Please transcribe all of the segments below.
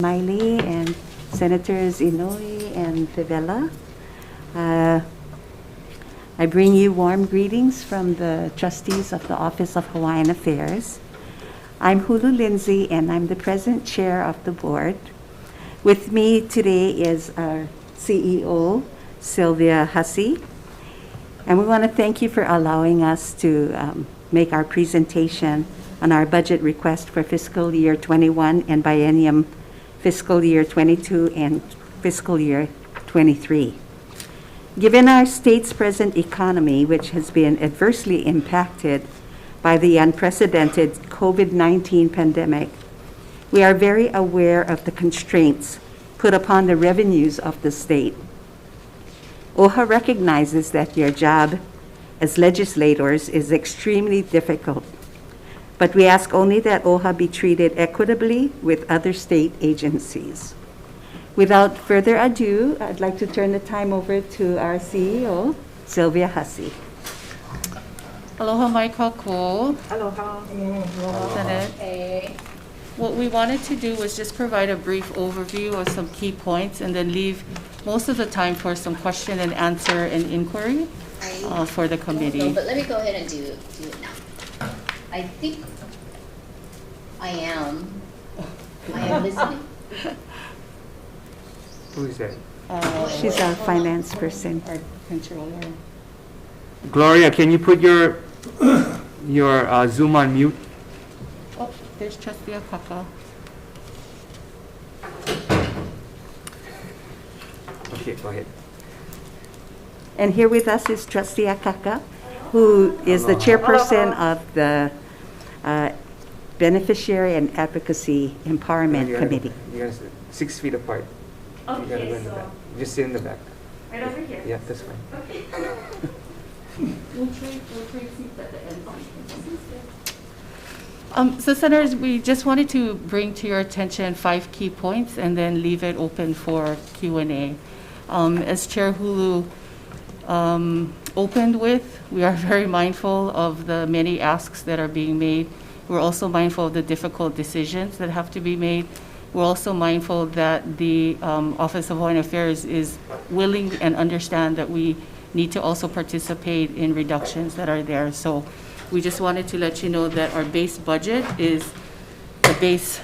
Miley and Senators Inouye and Fevella. I bring you warm greetings from the trustees of the Office of Hawaiian Affairs. I'm Hulu Lindsay, and I'm the present chair of the board. With me today is our CEO, Sylvia Hussey. And we want to thank you for allowing us to make our presentation on our budget request for fiscal year 21 and biennium fiscal year 22 and fiscal year 23. Given our state's present economy, which has been adversely impacted by the unprecedented COVID-19 pandemic, we are very aware of the constraints put upon the revenues of the state. OHA recognizes that your job as legislators is extremely difficult, but we ask only that OHA be treated equitably with other state agencies. Without further ado, I'd like to turn the time over to our CEO, Sylvia Hussey. Aloha mai kākou. Aloha. Senate. Hey. What we wanted to do was just provide a brief overview of some key points and then leave most of the time for some question and answer and inquiry for the committee. No, but let me go ahead and do it now. I think I am listening. Who is that? She's our finance person. Our controller. Gloria, can you put your Zoom on mute? Oh, there's Trustee Akaka. Okay, go ahead. And here with us is Trustee Akaka, who is the chairperson of the Beneficiary and Advocacy Empowerment Committee. You guys 6 feet apart. You gotta go in the back. Just sit in the back. Right over here. Yeah, that's fine. We'll trade seats at the end. So senators, we just wanted to bring to your attention 5 key points and then leave it open for Q&A. As Chair Hulu opened with, we are very mindful of the many asks that are being made. We're also mindful of the difficult decisions that have to be made. We're also mindful that the Office of Hawaiian Affairs is willing and understand that we need to also participate in reductions that are there. So we just wanted to let you know that our base budget is the base.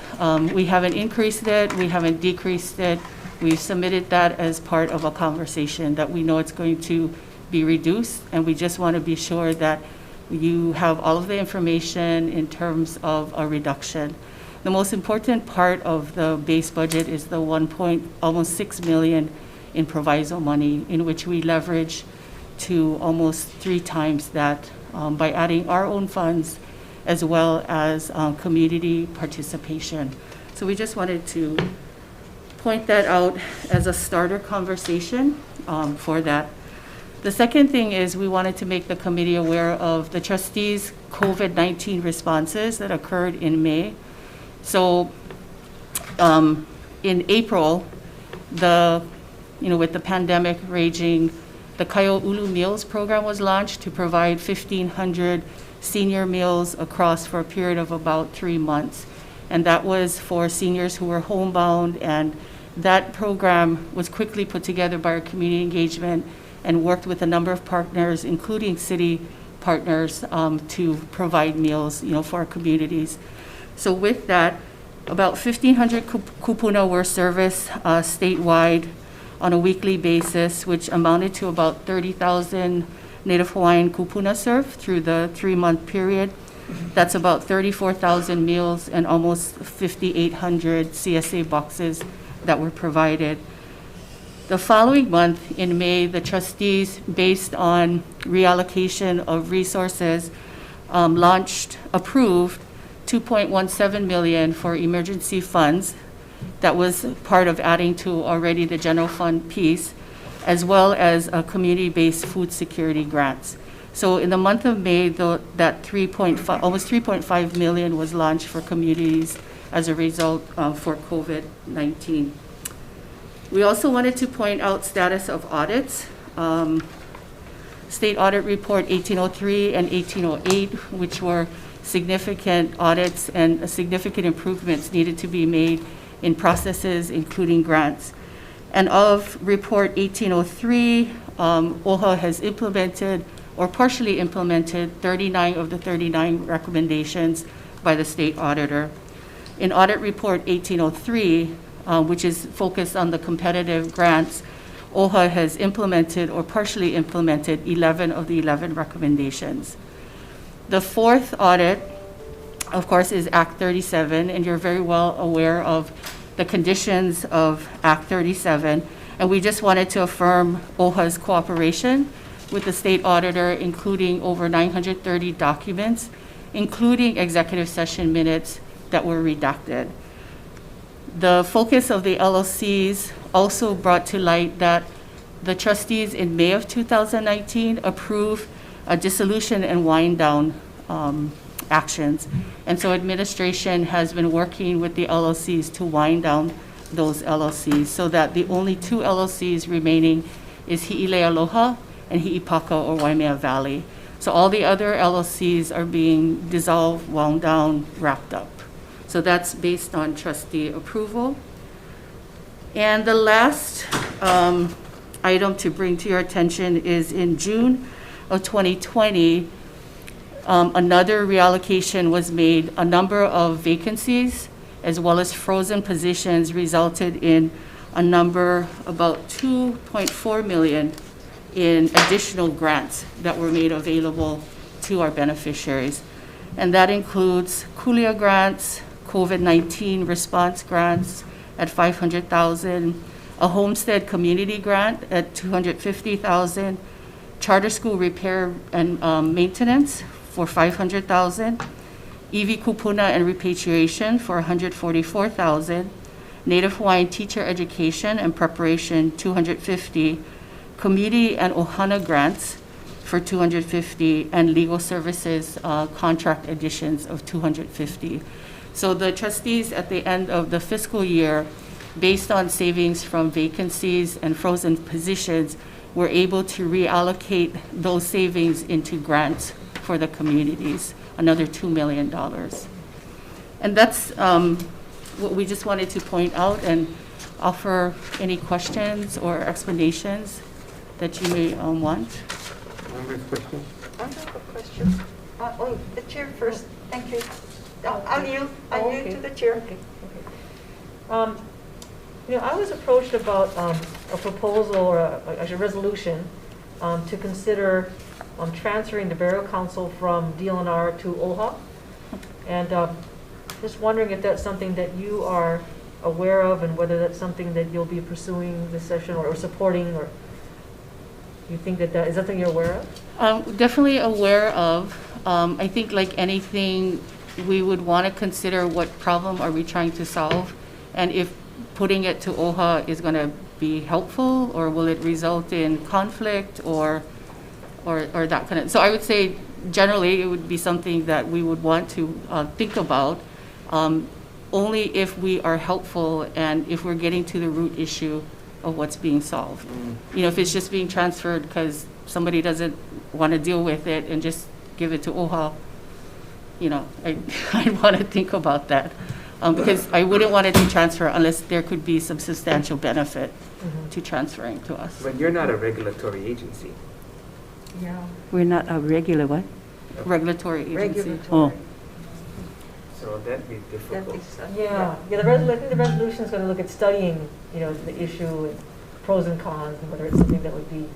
We haven't increased it, we haven't decreased it. We've submitted that as part of a conversation that we know it's going to be reduced, and we just want to be sure that you have all of the information in terms of a reduction. The most important part of the base budget is the almost 6 million in proviso money, in which we leverage to almost 3 times that by adding our own funds as well as community participation. So we just wanted to point that out as a starter conversation for that. The second thing is we wanted to make the committee aware of the trustees' COVID-19 responses that occurred in May. So in April, with the pandemic raging, the Kaio Ulu Meals program was launched to provide 1,500 senior meals across for a period of about 3 months. And that was for seniors who were homebound, and that program was quickly put together by our community engagement and worked with a number of partners, including city partners, to provide meals, for our communities. So with that, about 1,500 kupuna were serviced statewide on a weekly basis, which amounted to about 30,000 Native Hawaiian kupuna served through the 3-month period. That's about 34,000 meals and almost 5,800 CSA boxes that were provided. The following month, in May, the trustees, based on reallocation of resources, approved $2.17 million for emergency funds. That was part of adding to already the general fund piece, as well as community-based food security grants. So in the month of May, that almost 3.5 million was launched for communities as a result for COVID-19. We also wanted to point out status of audits. State Audit Report 1803 and 1808, which were significant audits and significant improvements needed to be made in processes, including grants. And of Report 1803, OHA has implemented or partially implemented 39 of the 39 recommendations by the state auditor. In Audit Report 1803, which is focused on the competitive grants, OHA has implemented or partially implemented 11 of the 11 recommendations. The fourth audit, of course, is Act 37, and you're very well aware of the conditions of Act 37. And we just wanted to affirm OHA's cooperation with the state auditor, including over 930 documents, including executive session minutes that were redacted. The focus of the LLCs also brought to light that the trustees in May of 2019 approved a dissolution and wind down actions. And so administration has been working with the LLCs to wind down those LLCs so that the only two LLCs remaining is Hi'ilealoha and Hi'ipaka or Waimea Valley. So all the other LLCs are being dissolved, wound down, wrapped up. So that's based on trustee approval. And the last item to bring to your attention is in June of 2020, another reallocation was made. A number of vacancies as well as frozen positions resulted in a number, about $2.4 million in additional grants that were made available to our beneficiaries. And that includes Kulia grants, COVID-19 response grants at $500,000, a homestead community grant at $250,000, charter school repair and maintenance for $500,000, EV kupuna and repatriation for $144,000, Native Hawaiian teacher education and preparation $250,000, community and ohana grants for $250,000, and legal services contract additions of $250,000. So the trustees at the end of the fiscal year, based on savings from vacancies and frozen positions, were able to reallocate those savings into grants for the communities, another $2 million. And that's what we just wanted to point out and offer any questions or explanations that you may want. Member's question? I have a question. The chair first. Thank you. I'll yield to the chair. Okay. I was approached about a proposal or a resolution to consider transferring the burial council from DLNR to OHA. And just wondering if that's something that you are aware of and whether that's something that you'll be pursuing this session or supporting, or you think that is that something you're aware of? Definitely aware of. I think like anything, we would want to consider what problem are we trying to solve, and if putting it to OHA is going to be helpful, or will it result in conflict or that kind of. So I would say generally it would be something that we would want to think about, only if we are helpful and if we're getting to the root issue of what's being solved. If it's just being transferred because somebody doesn't want to deal with it and just give it to OHA, I'd want to think about that. Because I wouldn't want it to transfer unless there could be some substantial benefit to transferring to us. But you're not a regulatory agency. Yeah. We're not a regular what? Regulatory agency. Regulatory. Oh. So that'd be difficult. Yeah. I think the resolution is going to look at studying, the issue and pros and cons, and whether it's something that would be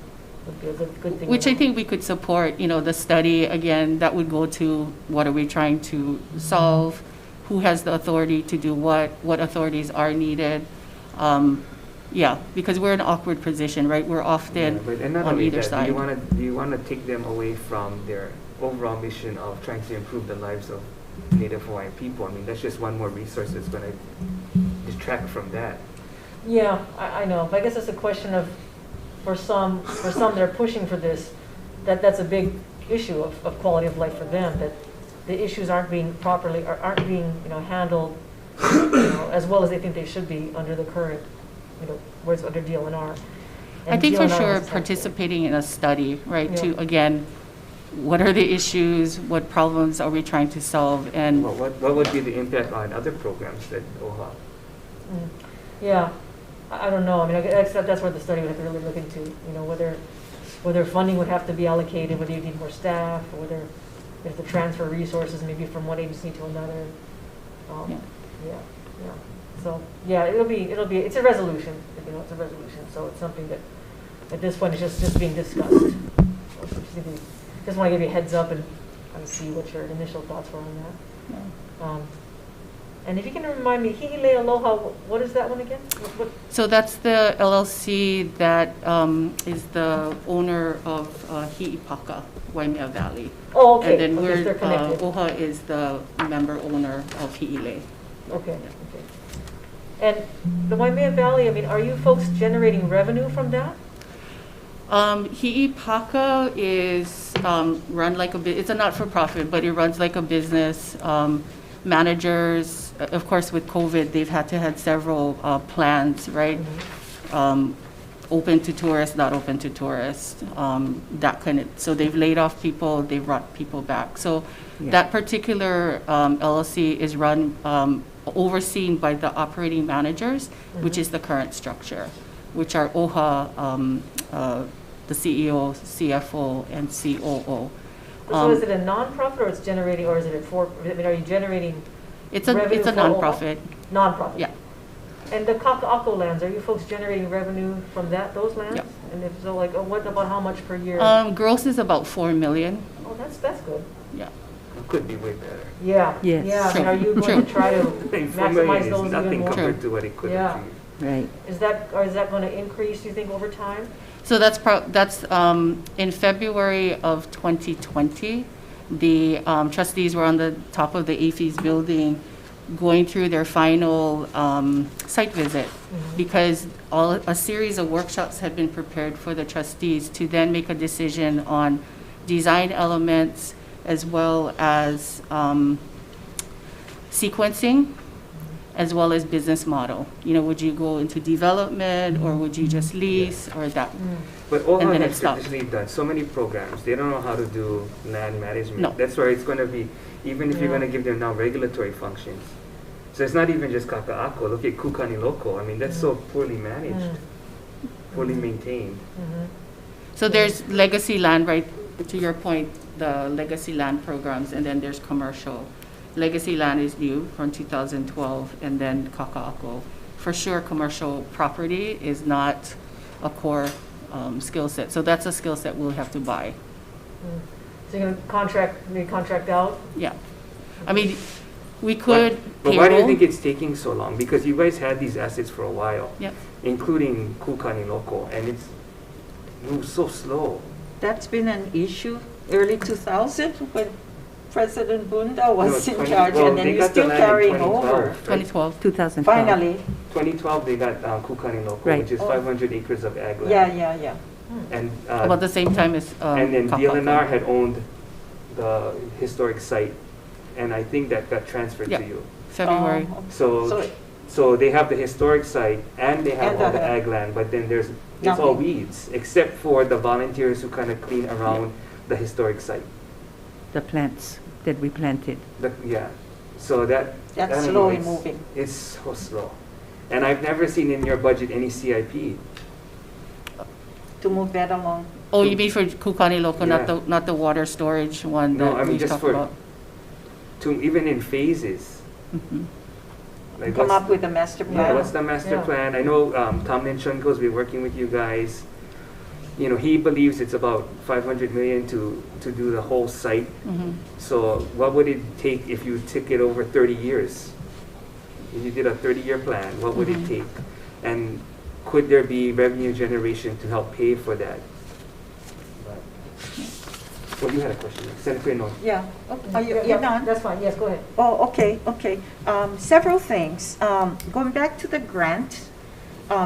a good thing. Which I think we could support, the study, again, that would go to what are we trying to solve, who has the authority to do what authorities are needed. Because we're in an awkward position, right? We're often And not on only either that, side. do you want to take them away from their overall mission of trying to improve the lives of Native Hawaiian people? I mean, that's just one more resource that's going to detract from that. Yeah, I know. But I guess it's a question of, for some that are pushing for this, that's a big issue of quality of life for them, that the issues aren't being handled as well as they think they should be under the current, where it's under DLNR. I think for DLNR sure was participating in a study, right? Yeah. To, again, what are the issues, what problems are we trying to solve, and What would be the impact on other programs that OHA Yeah, I don't know. I mean, that's where the study would have to really look into, you know, whether funding would have to be allocated, whether you need more staff, or whether there's the transfer resources maybe from one agency to another. Yeah. Yeah. So, yeah, it's a resolution, you know, it's a resolution. So it's something that, at this point, it's just being discussed. So just want to give you a heads up and kind of see what your initial thoughts were on that. Yeah. And if you can remind me, Hi'ile Aloha, what is that one again? So that's the LLC that is the owner of Hi'ipaka, Waimea Valley. Oh, okay. And then Okay, so they're connected. OHA is the member owner of Hi'ile. Okay. And the Waimea Valley, I mean, are you folks generating revenue from that? Hi'ipaka is run like it's a not-for-profit, but it runs like a business. Managers, of course, with COVID, they've had to have several plans, right? Open to tourists, not open to tourists, that kind of. So they've laid off people, they've brought people back. So that particular LLC is run, overseen by the operating managers, which is the current structure, which are OHA, the CEO, CFO, and COO. So is it a nonprofit, or it's generating, or is it I mean, are you generating It's a revenue for nonprofit. Nonprofit? Yeah. And the Kaka'ako lands, are you folks generating revenue from those lands? Yep. And if so, like, what about how much per year? Gross is about 4 million. Oh, that's good. Yeah. It could be way better. Yeah. Yes. Yeah, I mean, True. are you going True. to try to I mean, 4 maximize million those is even nothing more? compared to what it could Yeah. achieve. Right. Is that going to increase, you think, over time? So that's in February of 2020, the trustees were on the top of the AFIS building going through their final site visit, because a series of workshops had been prepared for the trustees to then make a decision on design elements as well as sequencing, as well as business model. You know, would you go into development, or would you just lease, or that? But And OHA then it has stopped. traditionally done so many programs. They don't know how to do land management. No. That's where it's going to be, even if you're Yeah. going to give them now regulatory functions. So it's not even just Kaka'ako. Look at Kukaniloko. I mean, that's so poorly managed, poorly maintained. So there's legacy land, right, to your point, the legacy land programs, and then there's commercial. Legacy land is new from 2012, and then Kaka'ako. For sure, commercial property is not a core skill set. So that's a skill set we'll have to buy. So you're going to contract out? Yeah. I mean, we could But why do you payroll. think it's taking so long? Because you guys had these assets for a while, Yep. including Kukaniloko, and it's moved so slow. That's been an issue early 2000 when President Bunda No, was in 20 charge, well, and then they you're got the still land in carrying 2012, over. right? 2012. 2012. Finally, 2012, they got Kukaniloko, Right. which is Oh. 500 acres of ag land. yeah. And, About the same time as and then Kaka'ako. DLNR had owned the historic site, and I think that got transferred Yeah. to you. February. Oh, So, So- so they have the historic site and they have And all the- the ag land, but then it's all Nothing. weeds, except for the volunteers who kind of clean around the historic site. The plants that we planted. Yeah, so that. I That's don't know, slowly it's- moving. It's so slow. And I've never seen in your budget any CIP. To move that along. Oh, you mean for Kukaniloko, Yeah. not the water storage one No, I that mean we just talked for, about? even in phases. Mhm. Like Come what's- up with a master Yeah, plan. what's the master Yeah. plan? I know Tom Lin-Chunko's been working with you guys. You know, he believes it's about 500 million to do the whole site. Mhm. So what would it take if you took it over 30 years? If you did a 30-year plan, what would it take? And could there be revenue generation to help pay for that? Well, you had a question, Senator Inoue. Yeah. Are you, Yeah, you're done? That's fine, yes, go ahead. Oh, okay. Several things. Going back to the grant,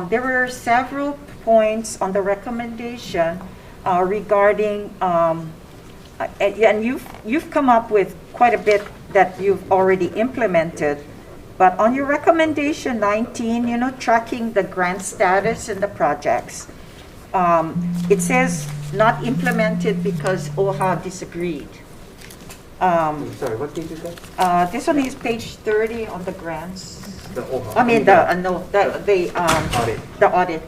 there were several points on the recommendation regarding, and you've come up with quite a bit that you've already implemented. But on your recommendation 19, tracking the grant status in the projects, it says not implemented because OHA disagreed. Sorry, what page is that? This one is page 30 on the grants. The OHA. I mean, no, Audit. the audit,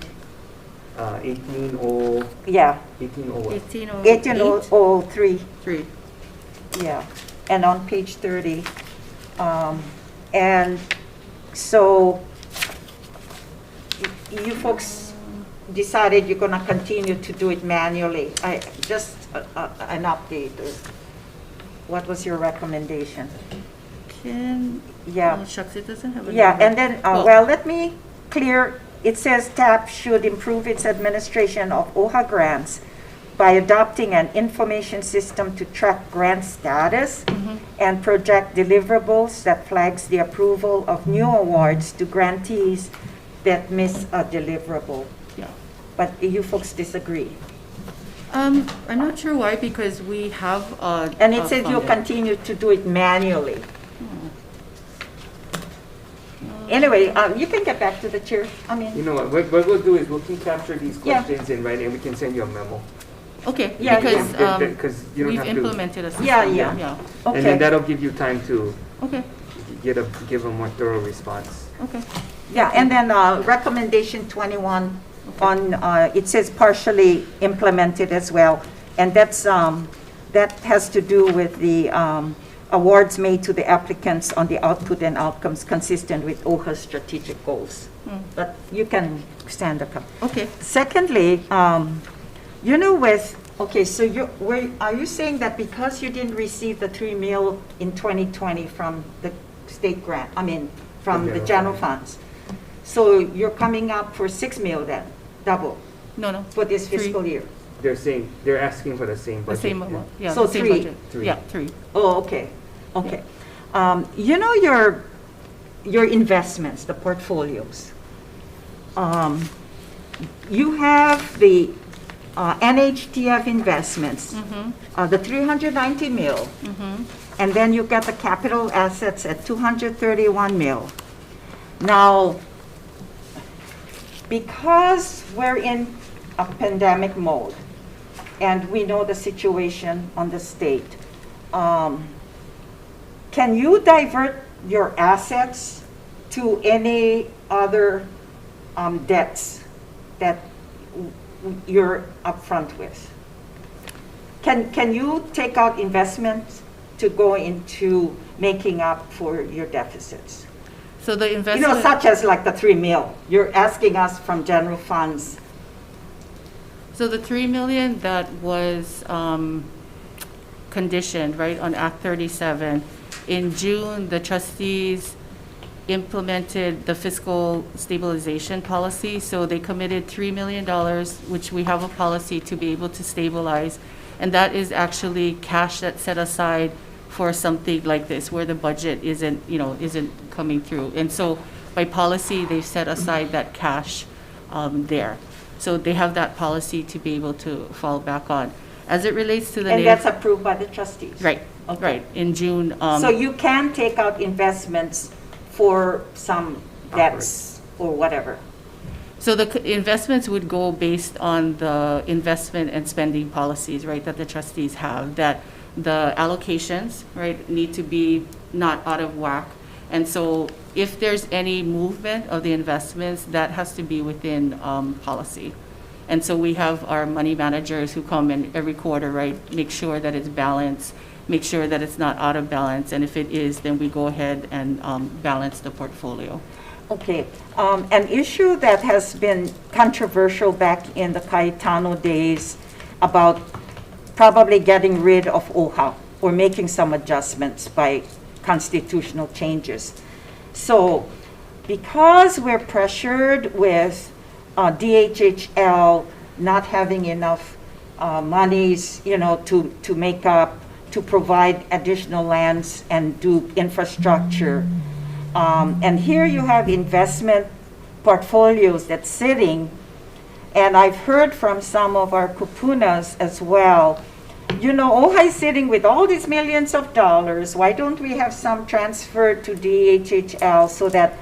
1808. yeah, 1808. 1803, 3. yeah, and on page 30. And so you folks decided you're gonna continue to do it manually. Just an update. What was your recommendation? Yeah. Oh, shucks, it doesn't have a Yeah, number. and then, well, let me clear, it says TAP should improve its administration of OHA grants by adopting an information system to track grant status and project deliverables that flags the approval of new awards to grantees that miss a deliverable. Yeah. But you folks disagree. I'm not sure why, because we have. And it says you'll funded. continue to do it manually. Anyway, you can get back to the chair. I You mean, know what we'll do is we can capture these Yeah. questions in writing and we can send you a memo. Okay, Yeah, because yeah. Because you don't we've have to. implemented a system. Yeah, yeah. Yeah, And then okay. that'll give you time to okay, give a more thorough response. okay. Yeah, and then recommendation 21 on, it says partially implemented as well. And that's, that has to do with the awards made to the applicants on the output and outcomes consistent with OHA's strategic goals. But you can stand up. Okay. Secondly, you know, okay, so are you saying that because you didn't receive the 3 mil in 2020 from the state grant, from the general funds, so you're coming up for 6 mil then, double, No, for this 3. fiscal year? They're asking for the same The budget. same amount, yeah, So the same 3. budget. 3. Yeah, 3. Oh, okay, okay. You know, your investments, the portfolios, you have the NHTF investments, the 390 mil, and then you got the capital assets at 231 mil. Now, because we're in a pandemic mode, and we know the situation on the state, can you divert your assets to any other debts that you're upfront with? Can you take out investments to go into making up for your deficits? So the You investment. know, such as like the 3 mil. You're asking us from general funds. So the 3 million that was conditioned, right, on Act 37, in June, the trustees implemented the fiscal stabilization policy. So they committed $3 million, which we have a policy to be able to stabilize. And that is actually cash that's set aside for something like this, where the budget isn't coming through. And so by policy, they've set aside that cash there. So they have that policy to be able to fall back on. As it relates to the And native. that's approved by the trustees? Right, Okay. right, in June. So you can take out investments for some debts or whatever? So the investments would go based on the investment and spending policies, right, that the trustees have, that the allocations, right, need to be not out of whack. And so if there's any movement of the investments, that has to be within policy. And so we have our money managers who come in every quarter, right, make sure that it's balanced, make sure that it's not out of balance. And if it is, then we go ahead and balance the portfolio. Okay. An issue that has been controversial back in the Cayetano days about probably getting rid of OHA or making some adjustments by constitutional changes. So because we're pressured with DHHL not having enough monies, to make up, to provide additional lands and do infrastructure. And here you have investment portfolios that's sitting, and I've heard from some of our kupunas as well, OHA is sitting with all these millions of dollars. Why don't we have some transferred to DHHL so that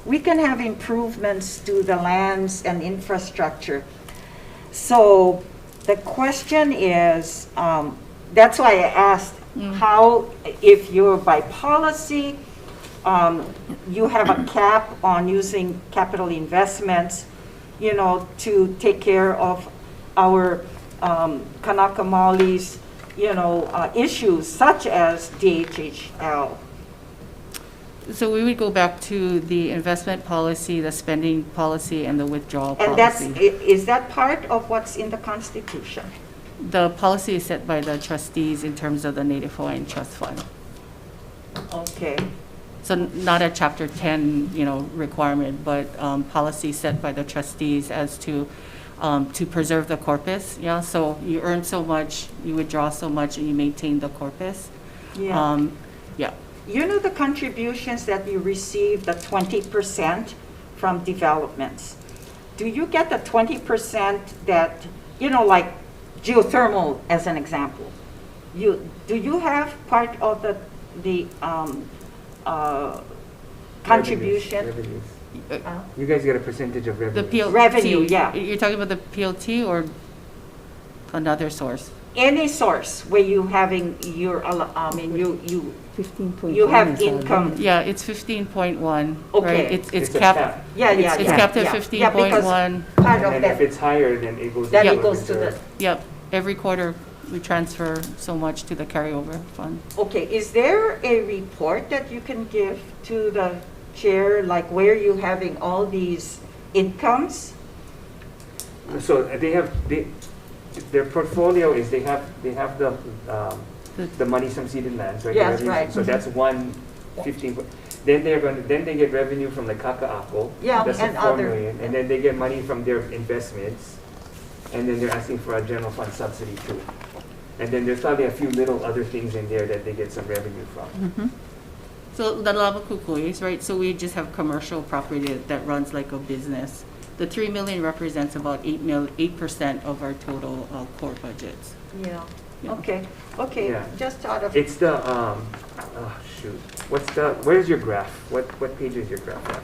we can have improvements to the lands and infrastructure? So the question is, that's why I asked how, if you're by policy, you have a cap on using capital investments, you know, to take care of our Kanaka Maoli's, you know, issues such as DHHL. So we would go back to the investment policy, the spending policy, and the withdrawal policy. And that's, is that part of what's in the Constitution? The policy is set by the trustees in terms of the Native Hawaiian Trust Fund. Okay. So not a Chapter 10, you know, requirement, but policy set by the trustees as to preserve the corpus. Yeah, so you earn so much, you withdraw so much, and you maintain the corpus. Yeah. Yeah. You know the contributions that you receive, the 20% from developments. Do you get the 20% that, you know, like geothermal as an example? Do you have part of the contribution? Revenues. Uh, You guys get a percentage of The revenue. PLT. Revenue, yeah. You're talking about the PLT or another source? Any source where you having your, I mean, you 15.1 you have is our income. limit. Yeah, it's 15.1, Okay. right? It's It's a capped. cap. Yeah, yeah, It's yeah. capped at yeah. 15.1. Part of And then if that, it's higher, then it goes. then into it a goes to the, reserve. Yep, every quarter we transfer so much to the carryover fund. okay, is there a report that you can give to the chair, like where you having all these incomes? So their portfolio is they have the money from seeded lands, right? Yes, Revenue. right. So that's 1/15. Then they get revenue from the kaka'ako. Yeah, That's and the 4 other- million. And then they get money from their investments. And then they're asking for a general fund subsidy too. And then there's probably a few little other things in there that they get some revenue from. So the lava kukuis, right? So we just have commercial property that runs like a business. The 3 million represents about 8% of our total core budgets. Yeah. Yeah. Okay, Yeah. just out of, It's the shoot. Where's your graph? What page is your graph at?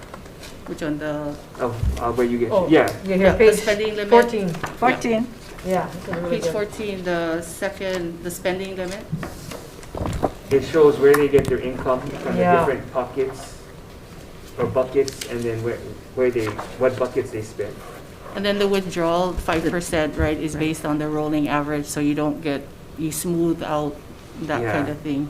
Which on the Of where you get Oh, yeah. Yeah, Yeah, here, the page spending limit. 14. 14, Yeah. this is really page good. 14, the spending limit. It shows where they get their income from the Yeah. different pockets or buckets, and then what buckets they spend. And then the withdrawal, 5%, right, is based on the rolling average, so you smooth out that Yeah. kind of thing.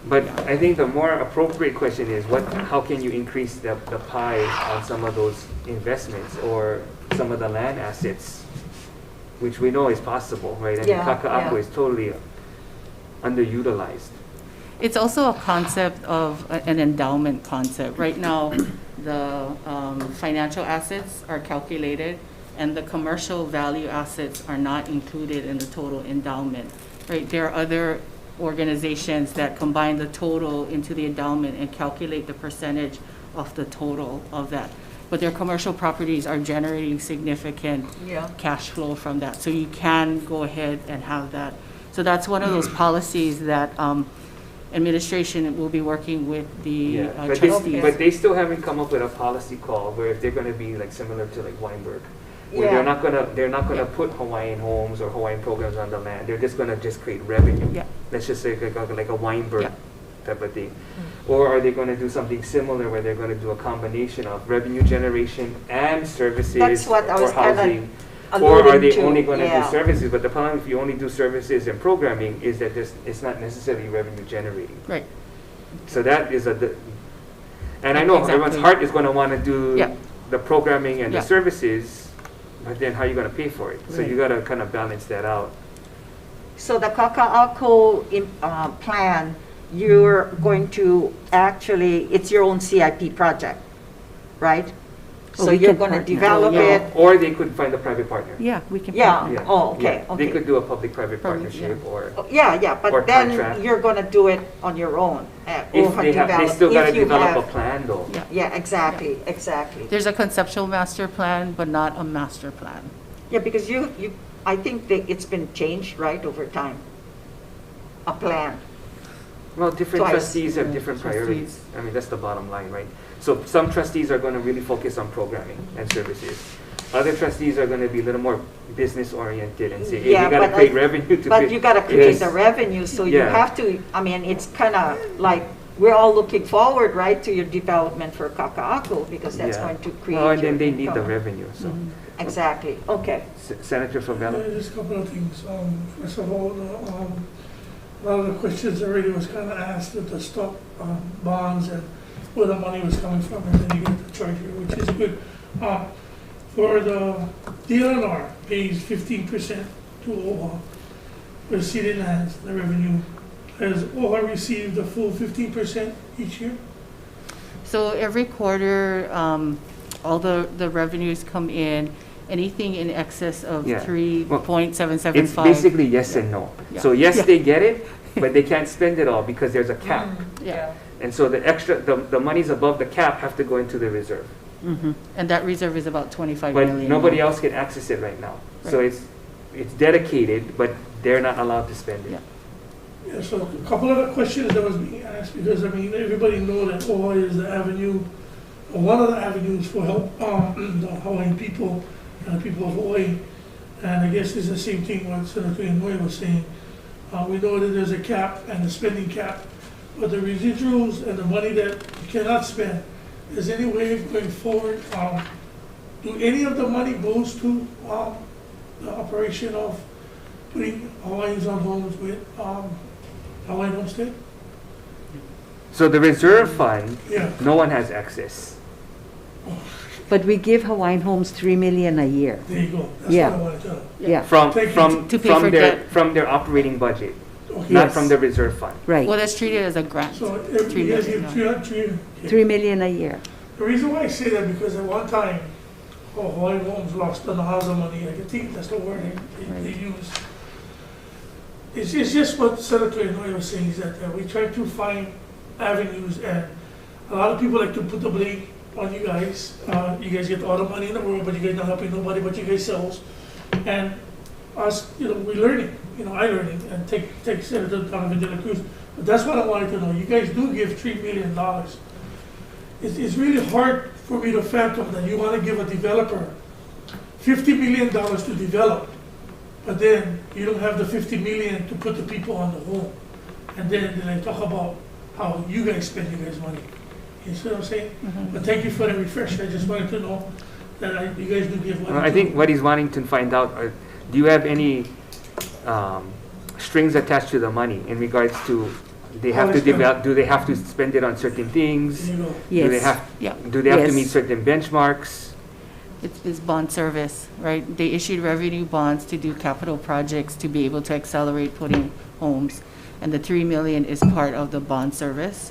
But I think the more appropriate question is how can you increase the pie on some of those investments or some of the land assets, which we know is possible, right? And Yeah, kaka'ako yeah. is totally underutilized. It's also a concept of an endowment concept. Right now, the financial assets are calculated and the commercial value assets are not included in the total endowment, right? There are other organizations that combine the total into the endowment and calculate the percentage of the total of that. But their commercial properties are generating significant yeah. cash flow from that. So you can go ahead and have that. So that's one of those policies that administration will be working with the trustees. But they still haven't come up with a policy call where if they're going to be like similar to like Weinberg, where Yeah. they're not gonna put Hawaiian homes or Hawaiian programs on the land. They're just gonna create revenue. Yeah. Let's just say like a Weinberg Yeah. type of thing. Or are they gonna do something similar where they're gonna do a combination of revenue generation and services That's what I was or kinda housing? Or are alluding they to, only gonna yeah. do services? But the problem if you only do services and programming is that it's not necessarily revenue generating. Right. So that is and I know everyone's Exactly. heart is gonna wanna do Yeah. the programming and Yeah. the services, but then how are you gonna pay for it? So you gotta kind of balance that out. So the kaka'ako plan, you're going to actually, it's your own CIP project, right? Oh, So we you're can going to partner. develop Yeah. it, Or they could find a private partner. Yeah, we can. Yeah. partner. Oh, okay, Yeah. okay. They could do a public-private Public, partnership or, Oh, yeah, Or but then contract. you're going to do it on your own. if they still gotta if you develop a have- plan though. Yeah. Yeah, exactly, exactly. There's a conceptual master plan, but not a master plan. Yeah, because I think that it's been changed, right, over time. A plan. Well, different Twice. trustees have different Trustees. priorities. I mean, that's the bottom line, right? So some trustees are gonna really focus on programming and services. Other trustees are gonna be a little more business oriented and say, hey, Yeah, you gotta but create revenue to But pay. you got to create Yes. the revenue, so you Yeah. have to, I mean, it's kind of like we're all looking forward, right, to your development for Kaka'ako, because that's Yeah. going to create Well, and your then they need the income. revenue, so. Exactly, okay. Senator Favela? Just a couple of things. First of all, a lot of the questions already was kind of asked with the stock bonds and where the money was coming from, and then you get the chart here, which is good. For the DLNR pays 15% to OHA for city lands, the revenue. Has OHA received the full 15% each year? So every quarter, all the revenues come in, anything in excess of Yeah. 3.775. It's basically yes and no. Yeah. So yes, Yeah. they get it, but they can't spend it all because there's a cap. Yeah. And so the extra, the monies above the cap have to go into the reserve. And that reserve is about 25 But million. nobody else can access it right now. So Right. it's dedicated, but they're not allowed to spend it. Yeah. Yeah, so a couple of the questions that was being asked, because I mean, everybody know that OHA is the avenue, or one of the avenues for help, the Hawaiian people and the people of Hawaii. And I guess it's the same thing what Senator Inouye was saying. We know that there's a cap and a spending cap, but the residuals and the money that you cannot spend, is any way of going forward, do any of the money goes to, the operation of putting Hawaiians on homes with, Hawaiian homestead? So the reserve fund, Yeah. no one has access. But we give Hawaiian Homes 3 million a year. There you go. That's Yeah. what I wanted to know. Yeah, From, Thank you. from, To pay for from their, debt. from their operating budget, Okay. not Yes. from the reserve fund. right. Well, that's treated as a grant. So every 3 year million, you yeah. 300. 3 million a year. The reason why I say that, because at one time, Hawaiian Homes lost the Nahaza money, I think that's the word they use. It's just what Senator Inouye was saying, is that we try to find avenues, and a lot of people like to put the blame on you guys. You guys get all the money in the world, but you guys not helping nobody but you guys selves. And us, we're learning, I learning, and take Senator Donovan De La Cruz. But that's what I wanted to know. You guys do give $3 million. It's really hard for me to fathom that you want to give a developer $50 million to develop, but then you don't have the $50 million to put the people on the home. And then they talk about how you guys spend your guys' money. You see what I'm saying? But thank you for the refresher. I just wanted to know that you guys do give money. I think what he's wanting to find out are, do you have any strings attached to the money in regards to they have to develop, do they have to spend it on certain things? There you go. Do they Yes. have, Yeah. do they have to Yes. meet certain benchmarks? It's bond service, right? They issued revenue bonds to do capital projects to be able to accelerate putting homes. And the 3 million is part of the bond service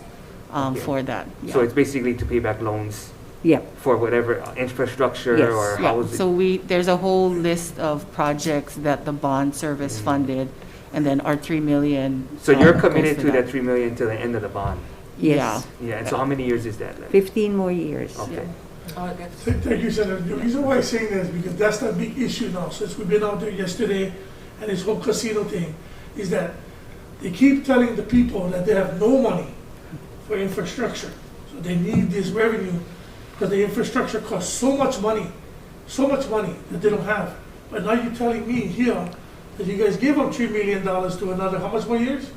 Okay. for that. So Yeah. it's basically to pay back loans Yeah, for whatever infrastructure Yes. or Yeah, housing. so there's a whole list of projects that the bond service funded, and then our 3 million. So you're goes committed to that. that 3 million till the end of the bond? yes. Yeah, and so how many years is that? Like? 15 more years. Okay. Thank you, Senator. The reason why I'm saying that is because that's the big issue now, since we've been out there yesterday, and this whole casino thing, is that they keep telling the people that they have no money for infrastructure. So they need this revenue, because the infrastructure costs so much money that they don't have. But now you're telling me here that you guys give them $3 million to another, how much more years?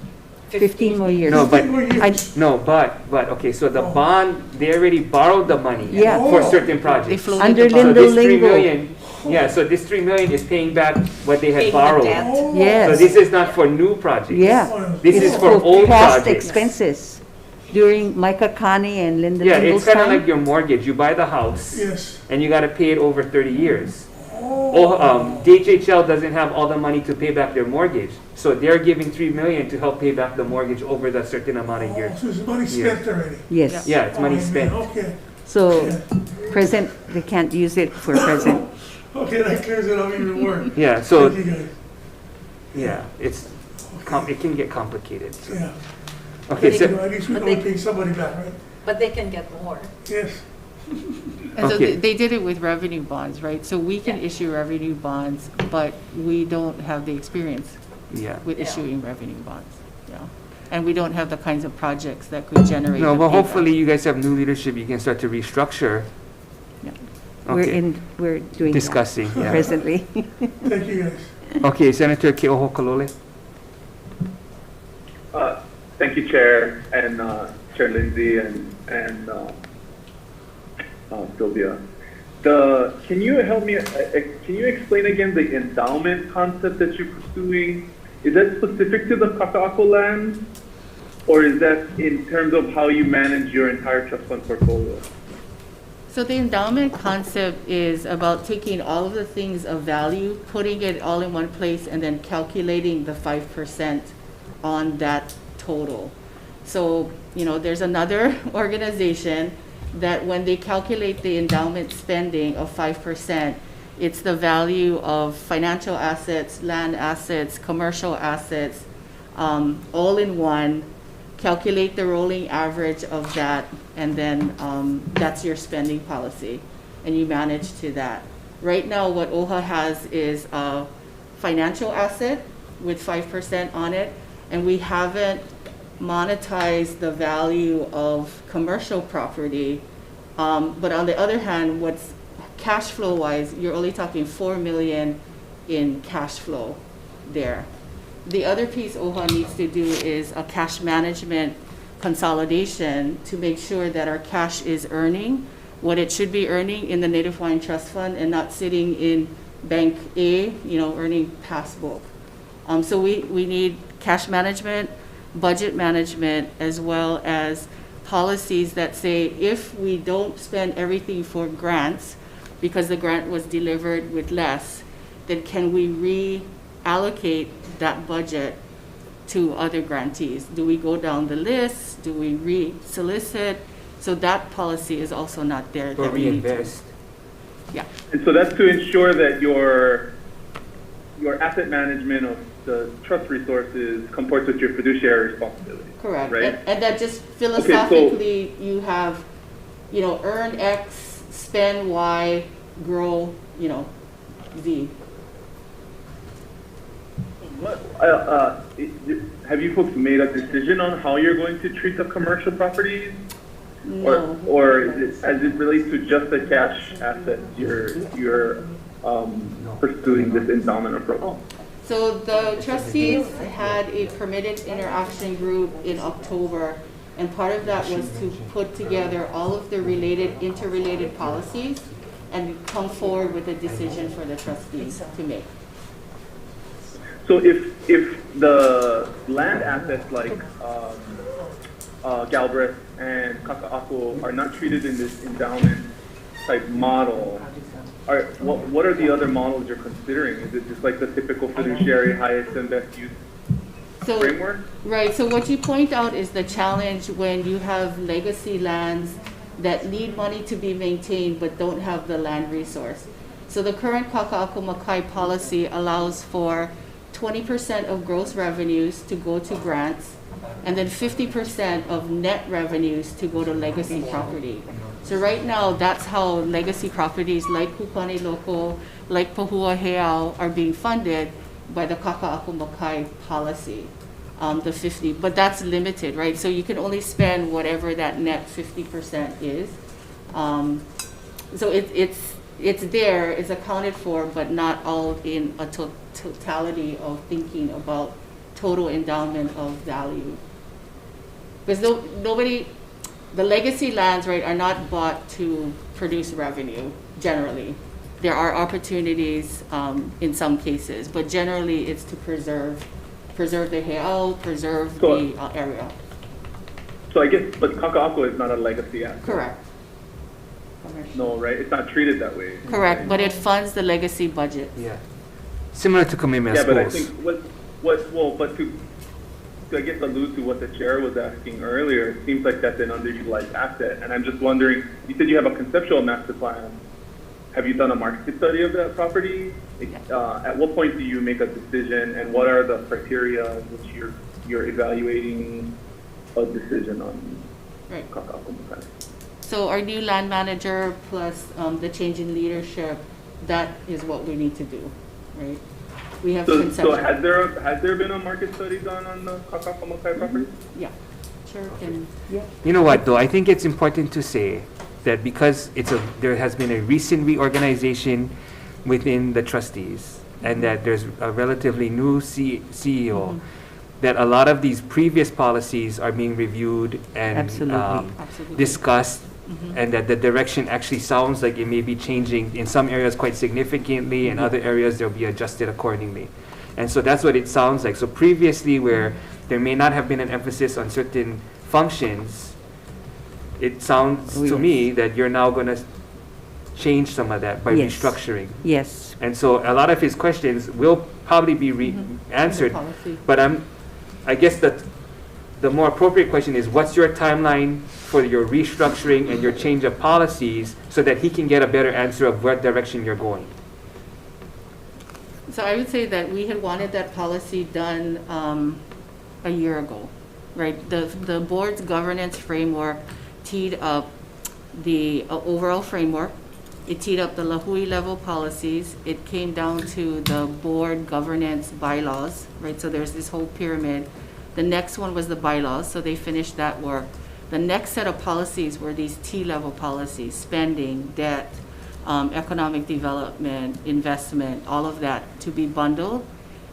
15 more years. No, but 15 more years. No, but, okay, so the Oh. bond, they already borrowed the money Yeah. for Oh. certain They projects. So floated Under the bond. Lindo this 3 Lingo. million, yeah, so this 3 million is paying back what they had borrowed. Oh. So Yes. this is not for new projects. Yeah. This It's is for old past projects. expenses during Micah Kani and Linda Yeah, Lindo's it's kind of time. like your mortgage. You buy the house Yes. and you got to pay it over 30 years. DHHL doesn't have all the money to pay back their mortgage. So they're giving 3 million to help pay back the mortgage over that certain amount of Oh, years. so it's money spent already. Yes. Yeah, it's money Oh, spent. Okay, So present, they can't use it for present. okay, that clears it up even more. Yeah, so, Thank you guys. yeah, it can get complicated. So. Yeah. Okay, Thank you. so, At least we But know they- we're paying somebody back, right? But they can get more. Yes. And so Okay. they did it with revenue bonds, right? So we can Yeah. issue revenue bonds, but we don't have the experience yeah. with Yeah. issuing revenue bonds, yeah. And we don't have the kinds of projects that could generate. No, the well, payback. hopefully you guys have new leadership. You can start to restructure. Yeah. Okay, We're doing that discussing, yeah. presently. Thank you guys. Okay, Senator Keoho Kalole. Thank you, Chair, and Chair Lindsay and Sylvia. Can you help me? Can you explain again the endowment concept that you're pursuing? Is that specific to the Kaka'ako land, or is that in terms of how you manage your entire trust fund portfolio? So the endowment concept is about taking all of the things of value, putting it all in one place, and then calculating the 5% on that total. So, there's another organization that when they calculate the endowment spending of 5%, it's the value of financial assets, land assets, commercial assets, all in one, calculate the rolling average of that, and then that's your spending policy, and you manage to that. Right now, what OHA has is a financial asset with 5% on it, and we haven't monetized the value of commercial property. But on the other hand, what's cash flow wise, you're only talking 4 million in cash flow there. The other piece OHA needs to do is a cash management consolidation to make sure that our cash is earning what it should be earning in the Native Hawaiian Trust Fund and not sitting in Bank A, earning passbook. So we need cash management, budget management, as well as policies that say if we don't spend everything for grants because the grant was delivered with less, then can we reallocate that budget to other grantees? Do we go down the list? Do we re-solicit? So that policy is also not there. Or that we need to- reinvest. Yeah. And so that's to ensure that your asset management of the trust resources comports with your fiduciary responsibility. Correct. Right? And that just philosophically, you have, earn X, spend Y, grow, Z. Have you folks made a decision on how you're going to treat the commercial properties? No. Or is it, as it relates to just the cash assets, you're pursuing this endowment approach? So the trustees had a permitted interaction group in October, and part of that was to put together all of the interrelated policies and come forward with a decision for the trustees to make. So if the land assets like Galbraith and Kaka'ako are not treated in this endowment type model, what are the other models you're considering? Is it just like the typical fiduciary highest and best use framework? Right, so what you point out is the challenge when you have legacy lands that need money to be maintained but don't have the land resource. So the current Kaka'ako Makai policy allows for 20% of gross revenues to go to grants, and then 50% of net revenues to go to legacy property. So right now, that's how legacy properties like Kukane Loko, like Pahua Heao are being funded by the Kaka'ako Makai policy, the 50. But that's limited, right? So you can only spend whatever that net 50% is. So it's there, it's accounted for, but not all in a totality of thinking about total endowment of value. Because the legacy lands, right, are not bought to produce revenue, generally. There are opportunities in some cases, but generally it's to preserve the heao, preserve the area. So I guess, but Kaka'ako is not a legacy asset. Correct. No, right? It's not treated that way. Correct, but it funds the legacy budget. Yeah. Similar to Kamehameha Yeah, but I schools. think but to I guess allude to what the chair was asking earlier, it seems like that's an underutilized asset. And I'm just wondering, you said you have a conceptual master plan. Have you done a market study of that property? At what point do you make a decision, and what are the criteria which you're evaluating a decision on? Right. Kaka'ako Makai? So our new land manager plus the change in leadership, that is what we need to do, right? We have So conceptual. has there been a market study done on the Kaka'ako Makai property? Yeah, sure can. Yeah. You know what, though? I think it's important to say that because there has been a recent reorganization within the trustees, and that there's a relatively new CEO, that a lot of these previous policies are being reviewed and Absolutely. Absolutely. discussed, and that the direction actually sounds like it may be changing in some areas quite significantly, in other areas they'll be adjusted accordingly. And so that's what it sounds like. So previously, where there may not have been an emphasis on certain functions, it sounds Oh, to yes. me that you're now going to change some of that by Yes. restructuring. Yes, And so a lot of his questions will probably be answered, Policy. but I guess that the more appropriate question is, what's your timeline for your restructuring and your change of policies so that he can get a better answer of what direction you're going? So I would say that we had wanted that policy done a year ago, right? The board's governance framework teed up the overall framework. It teed up the Lahui level policies. It came down to the board governance bylaws, right? So there's this whole pyramid. The next one was the bylaws, so they finished that work. The next set of policies were these T-level policies: spending, debt, economic development, investment, all of that to be bundled.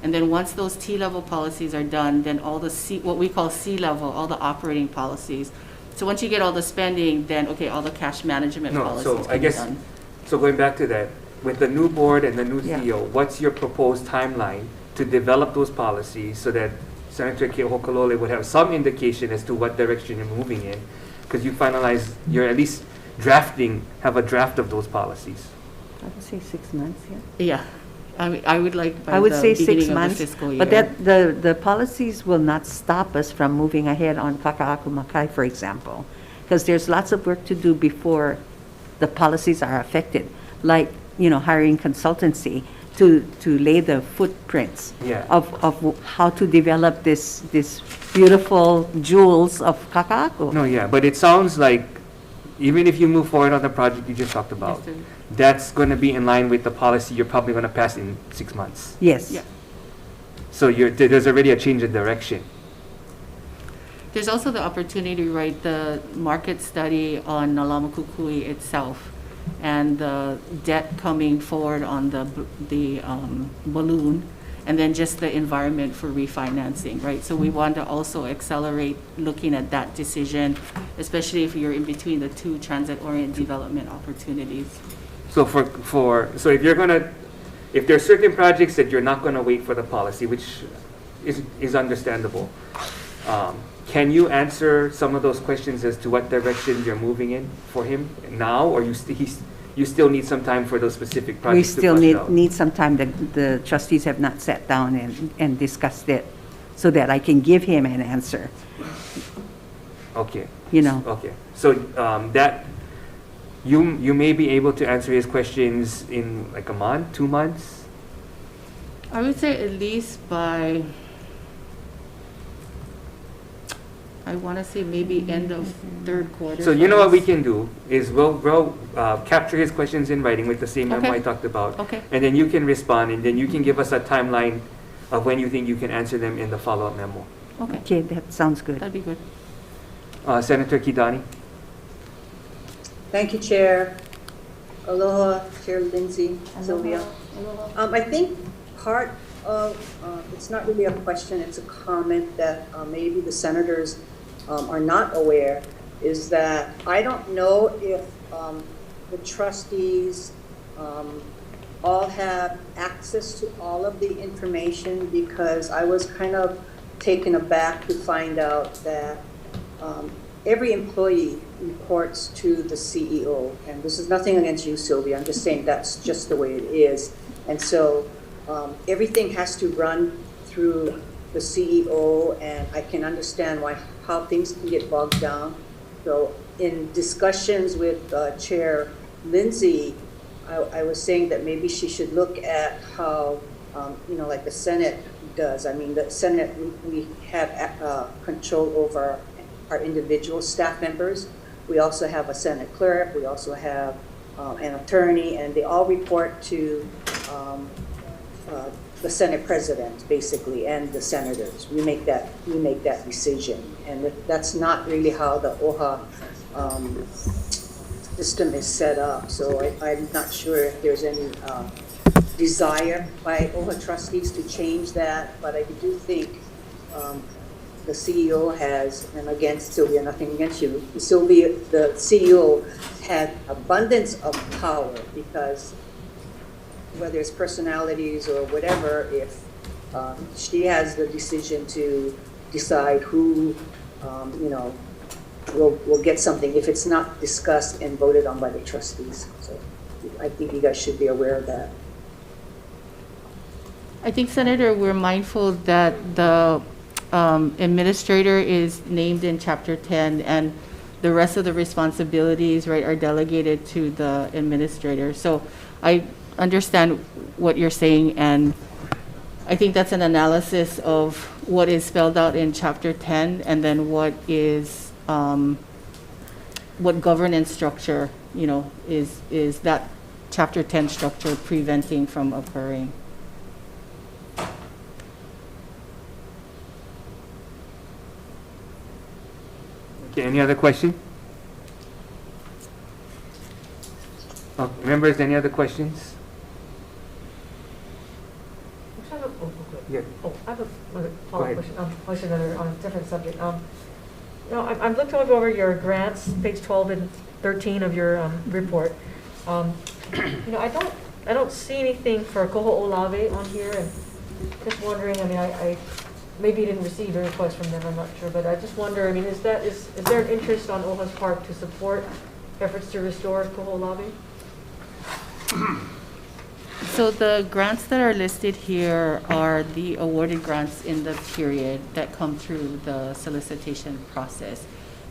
And then once those T-level policies are done, then all the what we call C-level, all the operating policies. So once you get all the spending, then, okay, all the cash management No, policies so can I be guess, done. so going back to that, with the new board and the new Yeah. CEO, what's your proposed timeline to develop those policies so that Senator Kehokalole would have some indication as to what direction you're moving in? Because you finalize, you're at least drafting, have a draft of those policies. I would say 6 months, yeah. Yeah, I mean, I would like by I would the say 6 beginning of the months, fiscal year. but that, the policies will not stop us from moving ahead on Kaka'ako Makai, for example, because there's lots of work to do before the policies are affected, like, hiring consultancy to lay the footprints Yeah. of how to develop this beautiful jewels of Kaka'ako. No, yeah, but it sounds like even if you move forward on the project you just talked about, Yes, sir. that's going to be in line with the policy you're probably going to pass in 6 months. Yes. Yeah. So there's already a change in direction. There's also the opportunity to write the market study on Nalamakukui itself and the debt coming forward on the balloon, and then just the environment for refinancing, right? So we want to also accelerate looking at that decision, especially if you're in between the two transit-oriented development opportunities. So so if you're gonna, if there's certain projects that you're not gonna wait for the policy, which is understandable, can you answer some of those questions as to what direction you're moving in for him now, or you still need some time for those specific We projects to still flush out? need some time. The trustees have not sat down and discussed it so that I can give him an answer, Okay. Okay. So that you may be able to answer his questions in like a month, 2 months. I would say at least by, I want to say maybe end of third quarter. So you know what we can do is we'll capture his questions in writing with the same memo Okay. I talked about. Okay. And then you can respond, and then you can give us a timeline of when you think you can answer them in the follow-up memo. Okay, Okay, that sounds good. that'd be good. Senator Kidani? Thank you, Chair. Aloha, Chair Lindsay, Sylvia. I think part of, it's not really a question, it's a comment that maybe the senators are not aware, is that I don't know if the trustees all have access to all of the information, because I was kind of taken aback to find out that every employee reports to the CEO. And this is nothing against you, Sylvia, I'm just saying that's just the way it is. And so everything has to run through the CEO, and I can understand how things can get bogged down. So in discussions with Chair Lindsay, I was saying that maybe she should look at how, like the Senate does. I mean, the Senate, we have control over our individual staff members. We also have a Senate clerk. We also have an attorney, and they all report to the Senate president, basically, and the senators. We make that decision, and that's not really how the OHA system is set up. So I'm not sure if there's any desire by OHA trustees to change that, but I do think the CEO has, and again, Sylvia, nothing against you, Sylvia, the CEO had abundance of power because whether it's personalities or whatever, if she has the decision to decide who, will get something if it's not discussed and voted on by the trustees. So I think you guys should be aware of that. I think, Senator, we're mindful that the administrator is named in Chapter 10, and the rest of the responsibilities, right, are delegated to the administrator. So I understand what you're saying, and I think that's an analysis of what is spelled out in Chapter 10, and then what is, what governance structure, is that Chapter 10 structure preventing from occurring. Okay, any other question? Oh, members, any other questions? I have a, Yeah. I have a Go follow-up ahead. question on a different subject. I'm looking over your grants, page 12 and 13 of your report. I don't see anything for Koho'olawe on here, and just wondering, I maybe you didn't receive a request from them, I'm not sure, but I just wonder, is there an interest on OHA's part to support efforts to restore Koho'olawe? So the grants that are listed here are the awarded grants in the period that come through the solicitation process.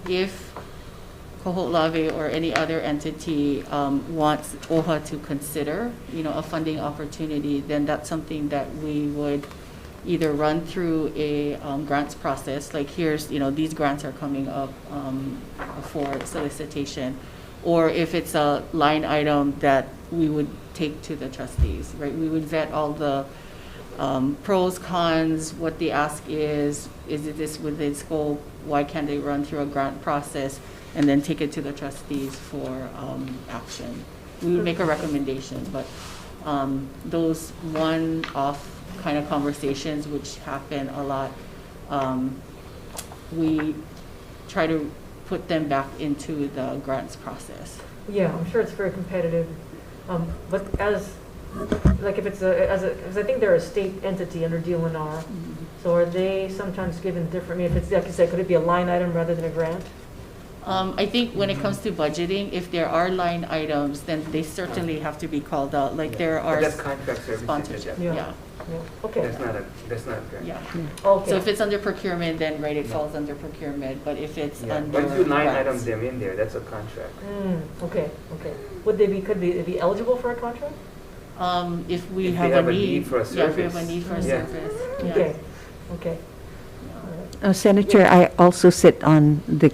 If Koho'olawe or any other entity wants OHA to consider, a funding opportunity, then that's something that we would either run through a grants process, like here's, these grants are coming up for solicitation, or if it's a line item that we would take to the trustees, right? We would vet all the pros, cons, what the ask is it this within scope, why can't they run through a grant process, and then take it to the trustees for action. We would make a recommendation, but those one-off kind of conversations, which happen a lot, we try to put them back into the grants process. Yeah, I'm sure it's very competitive, but if it's because I think they're a state entity under DLNR, so are they sometimes given different, if it's, like you said, could it be a line item rather than a grant? I think when it comes to budgeting, if there are line items, then they certainly have to be called out, like there are But that's contract services. sponsorship, Yeah. yeah. Okay. That's not a grant. Yeah. Okay. So if it's under procurement, then right, it falls under procurement, but if it's Yeah. under Once you line grants- item them in there, that's a contract. Okay. Could they be eligible for a contract? If we If have they have a need. for a Yeah, if we have a service. need for a Yeah. service. Yeah. Okay. Yeah. Senator, I also sit on the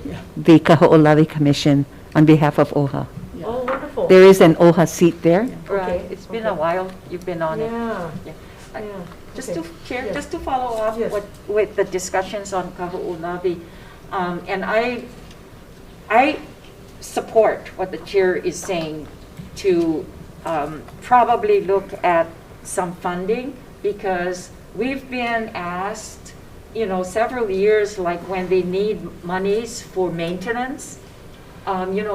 Kaho'olawe Commission on behalf of OHA. Yeah. Oh, wonderful. There is an OHA seat there. Right, Okay, it's been okay. a while you've been on it. Yeah. Yeah. Yeah. Just Okay. to, Chair, Yes. just to follow up Yes. with the discussions on Kaho'olawe, and I support what the chair is saying to probably look at some funding, because we've been asked, several years, like when they need monies for maintenance,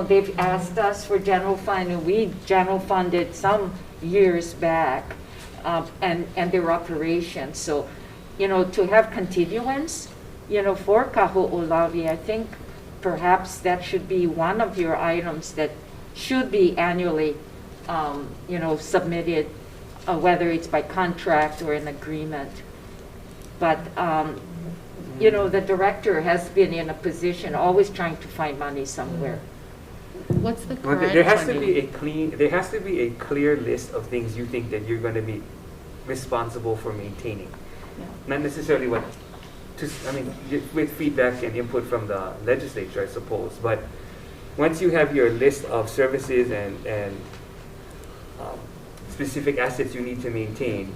they've asked us for general fund, and we general funded some years back, and their operations. So, to have continuance, for Kaho'olawe, I think perhaps that should be one of your items that should be annually, submitted, whether it's by contract or an agreement. But, the director has been in a position, always trying to find money somewhere. What's the Well, current there has to funding? there has to be a clear list of things you think that you're going to be responsible for maintaining. Yeah. Not necessarily with feedback and input from the legislature, I suppose. But once you have your list of services and specific assets you need to maintain,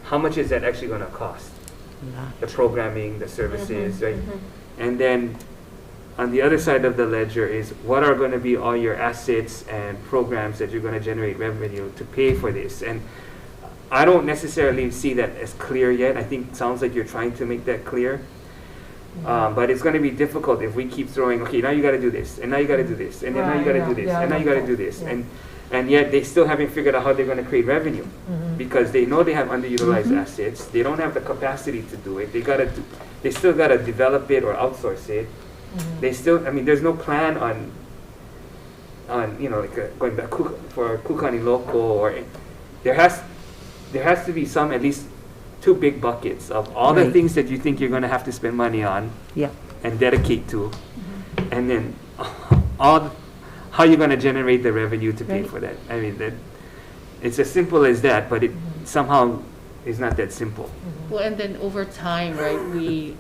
how much is that actually going to cost? The programming, the services, right? And then on the other side of the ledger is what are going to be all your assets and programs that you're going to generate revenue to pay for this. And I don't necessarily see that as clear yet. I think it sounds like you're trying to make that clear. But it's going to be difficult if we keep throwing, okay, now you got to do this, and now you got to do this, and then now you got to do this, and now you got to do this. And yet they still haven't figured out how they're going to create revenue because they know they have underutilized assets. They don't have the capacity to do it. They still got to develop it or outsource it. They still, I mean, there's no plan on like going back for Kukani Local, or there has to be some, at least 2 big buckets of all the Right. things that you think you're going to have to spend money on Yeah. and dedicate to, and then how you're going to generate the revenue to pay Right. for that. I mean, it's as simple as that, but it somehow is not that simple. Well, and then over time, right, we,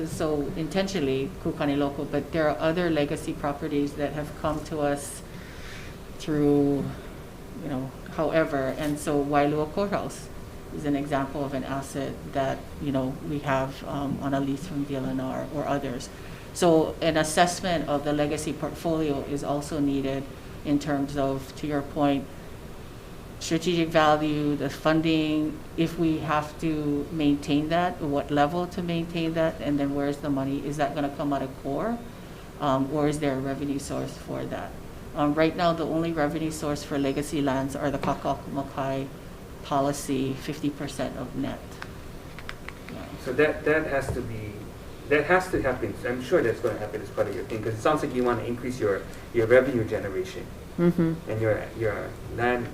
so intentionally, Kukani Local, but there are other legacy properties that have come to us through, however, and so Wailua Courthouse is an example of an asset that, we have on a lease from DLNR or others. So an assessment of the legacy portfolio is also needed in terms of, to your point, strategic value, the funding, if we have to maintain that, what level to maintain that, and then where's the money? Is that going to come out of core, or is there a revenue source for that? Right now, the only revenue source for legacy lands are the Kakakumakai policy, 50% of net. Yeah. So that has to happen. I'm sure that's going to happen as part of your thing, because it sounds like you want to increase your revenue generation and your land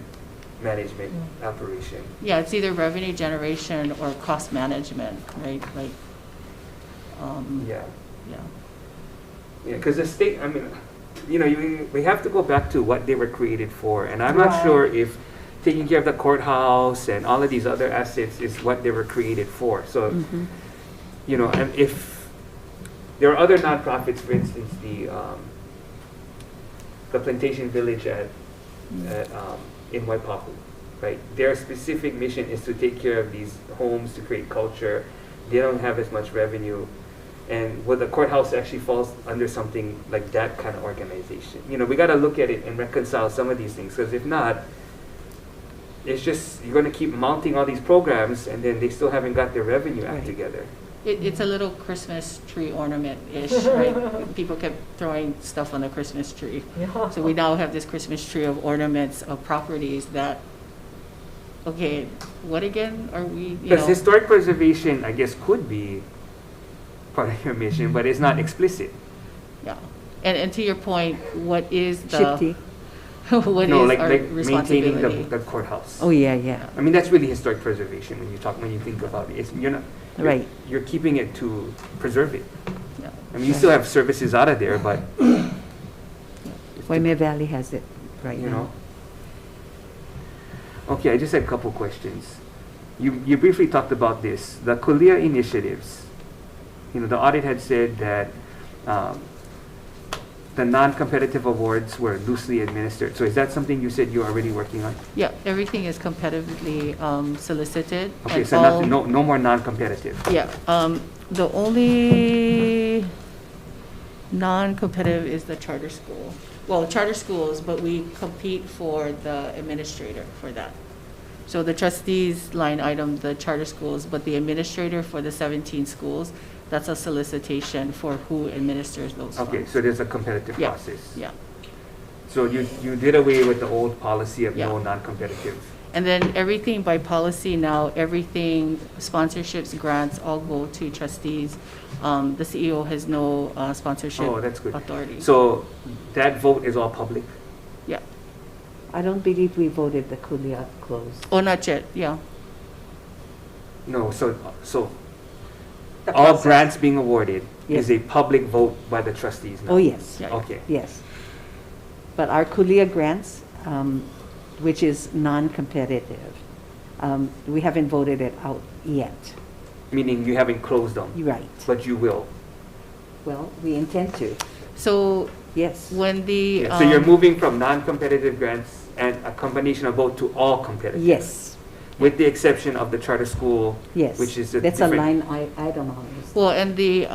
management operation. Yeah, it's either revenue generation or cost management, right? Like, Yeah. yeah. Yeah, because the state, I mean, we have to go back to what they were created for, and I'm not Right. sure if taking care of the courthouse and all of these other assets is what they were created for. So, and if there are other nonprofits, for instance, the Plantation Village in Waipahu, right? Their specific mission is to take care of these homes to create culture. They don't have as much revenue. And the courthouse actually falls under something like that kind of organization. We got to look at it and reconcile some of these things, because if not, it's just, you're going to keep mounting all these programs and then they still haven't got their revenue act Right. together. It's a little Christmas tree ornament-ish, right? People kept throwing stuff on the Christmas tree. Yeah. So we now have this Christmas tree of ornaments of properties that, okay, what again are we, Because historic preservation, I guess, could be part of your mission, but it's not explicit. Yeah. And to your point, what is the, Shifty. what No, is like our maintaining responsibility? the courthouse. Oh, yeah. I mean, that's really historic preservation when you think about it. Right. You're keeping it to preserve it. Yeah. I mean, you still have services out of there, but Waimea Valley has it right you now. know. Okay, I just had a couple questions. You briefly talked about this, the Kulia initiatives. The audit had said that the non-competitive awards were loosely administered. So is that something you said you're already working on? Yeah, everything is competitively solicited. Okay, and so all- no more non-competitive. Yeah, the only non-competitive is the charter school. Well, charter schools, but we compete for the administrator for that. So the trustees line item, the charter schools, but the administrator for the 17 schools, that's a solicitation for who administers those funds. Okay, so there's a competitive Yeah, process. yeah. So you did away with the old policy of Yeah. no non-competitive. And then everything by policy now, everything, sponsorships, grants, all go to trustees. The CEO has no sponsorship Oh, that's good. authority. So that vote is all public? Yeah. I don't believe we voted the Kulia close. Oh, not yet, yeah. No, so The all process. grants being awarded Yes. is a public vote by the trustees now? Oh, yes. Yeah. Okay. Yes. But our Kulia grants, which is non-competitive, we haven't voted it out yet. Meaning you haven't closed them, You're right. but you will. Well, we intend to, So yes. when the. Yeah, so you're moving from non-competitive grants and a combination of both to all competitive? Yes, With the exception of the charter school, yes. which is a That's a different- line item on this. Well, and the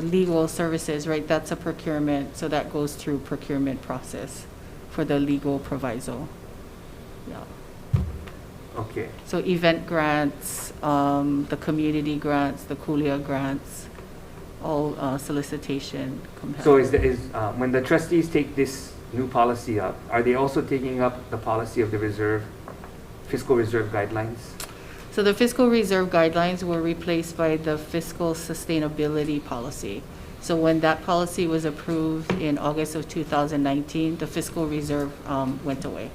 legal services, right, that's a procurement, so that goes through procurement process for the legal proviso. Yeah. Okay. So event grants, the community grants, the Kulia grants, all solicitation compatible. So when the trustees take this new policy up, are they also taking up the policy of the fiscal reserve guidelines? So the fiscal reserve guidelines were replaced by the fiscal sustainability policy. So when that policy was approved in August of 2019, the fiscal reserve went away.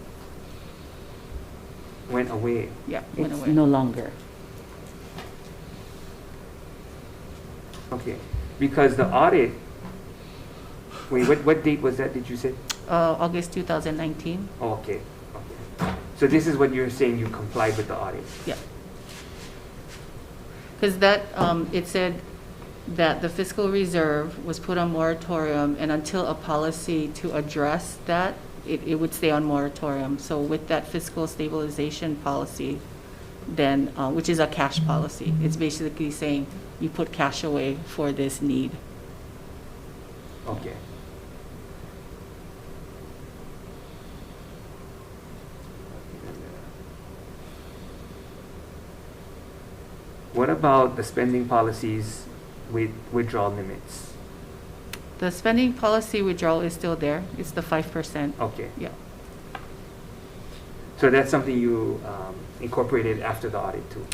Went away. Yeah, went It's away. no longer. Okay. Because the audit, wait, what date was that, did you say? August 2019. Oh, okay. Okay. So this is what you're saying, you complied with the audit? Yeah. Because that, it said that the fiscal reserve was put on moratorium, and until a policy to address that, it would stay on moratorium. So with that fiscal stabilization policy, then, which is a cash policy, it's basically saying you put cash away for this need. Okay. What about the spending policies with withdrawal limits? The spending policy withdrawal is still there. It's the 5%. Okay. Yeah. So that's something you incorporated after the audit too?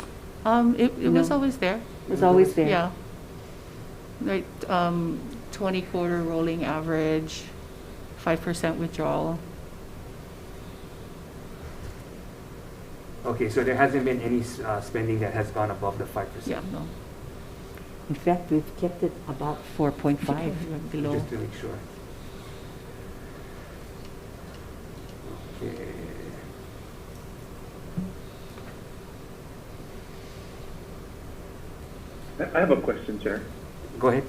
It was No. always there. It's always there. Yeah. Like, 20 quarter rolling average, 5% withdrawal. Okay, so there hasn't been any spending that has gone above the 5%? Yeah, no. In fact, we've kept it about 4.5. Below. Just to make sure. Okay. I have a question, Chair. Go ahead.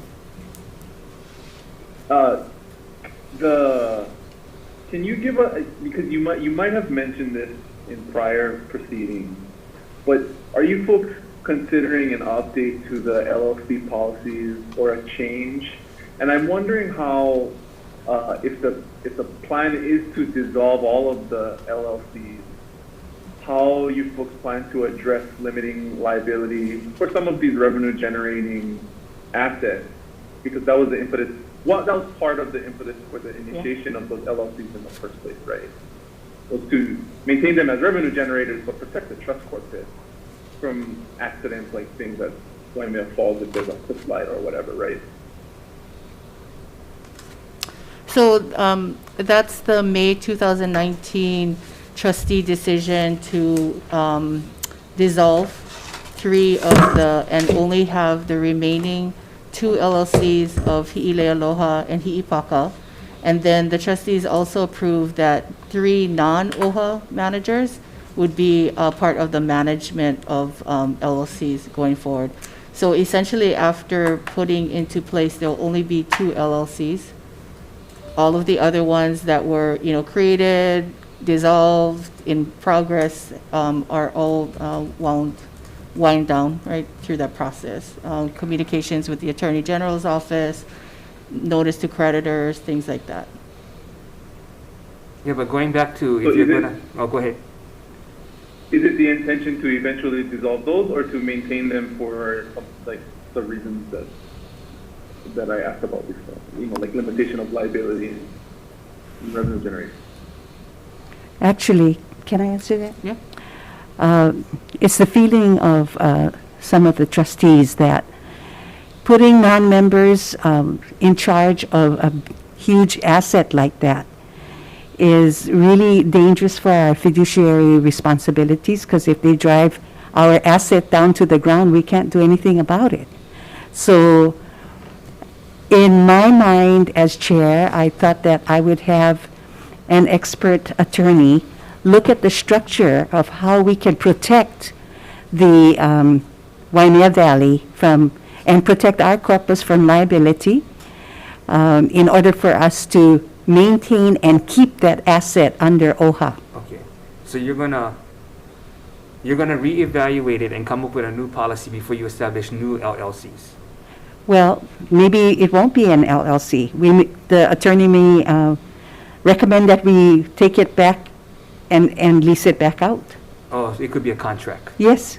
Can you give because you might have mentioned this in prior proceedings, but are you folks considering an update to the LLC policies or a change? And I'm wondering how, if the plan is to dissolve all of the LLCs, how you folks plan to address limiting liability for some of these revenue generating assets, because that was the impetus. Well, that was part of the impetus for the initiation of those LLCs in the first place, right? Was to maintain them as revenue generators, but protect the trust corporate from accidents like things that Waimea falls if there's a cliff slide or whatever, right? So that's the May 2019 trustee decision to dissolve 3 of the, and only have the remaining 2 LLCs of Hi'ile Aloha and Hi'ipaka. And then the trustees also approved that 3 non-OHA managers would be part of the management of LLCs going forward. So essentially, after putting into place, there'll only be 2 LLCs. All of the other ones that were, created, dissolved, in progress, are all wind down right through that process. Communications with the Attorney General's office, notice to creditors, things like that. Yeah, but going back to, So if you're is it- gonna, oh, go ahead. Is it the intention to eventually dissolve those, or to maintain them for like the reasons that I asked about before? Like limitation of liability and revenue generation. Actually, can I answer that? Yeah. It's the feeling of some of the trustees that putting non-members in charge of a huge asset like that is really dangerous for our fiduciary responsibilities, because if they drive our asset down to the ground, we can't do anything about it. So in my mind as chair, I thought that I would have an expert attorney look at the structure of how we can protect the Waimea Valley and protect our corpus from liability in order for us to maintain and keep that asset under OHA. Okay. So you're gonna reevaluate it and come up with a new policy before you establish new LLCs? Well, maybe it won't be an LLC. The attorney may recommend that we take it back and lease it back out. Oh, it could be a contract. Yes.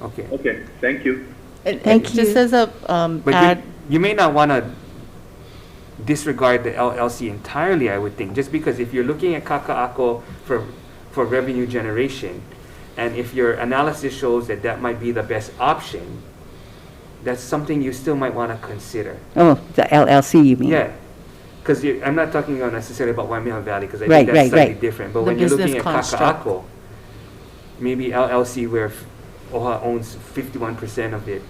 Okay. Okay, thank you. And Thank just you. as a But add, you may not want to disregard the LLC entirely, I would think, just because if you're looking at kaka'ako for revenue generation, and if your analysis shows that that might be the best option, that's something you still might want to consider. Oh, the LLC, you mean? Yeah, because I'm not talking necessarily about WAM-HWN Valley, because I Right, think that's right, slightly right. different. But The when you're looking business at construct. kaka'ako, maybe LLC where OHA owns 51% of it,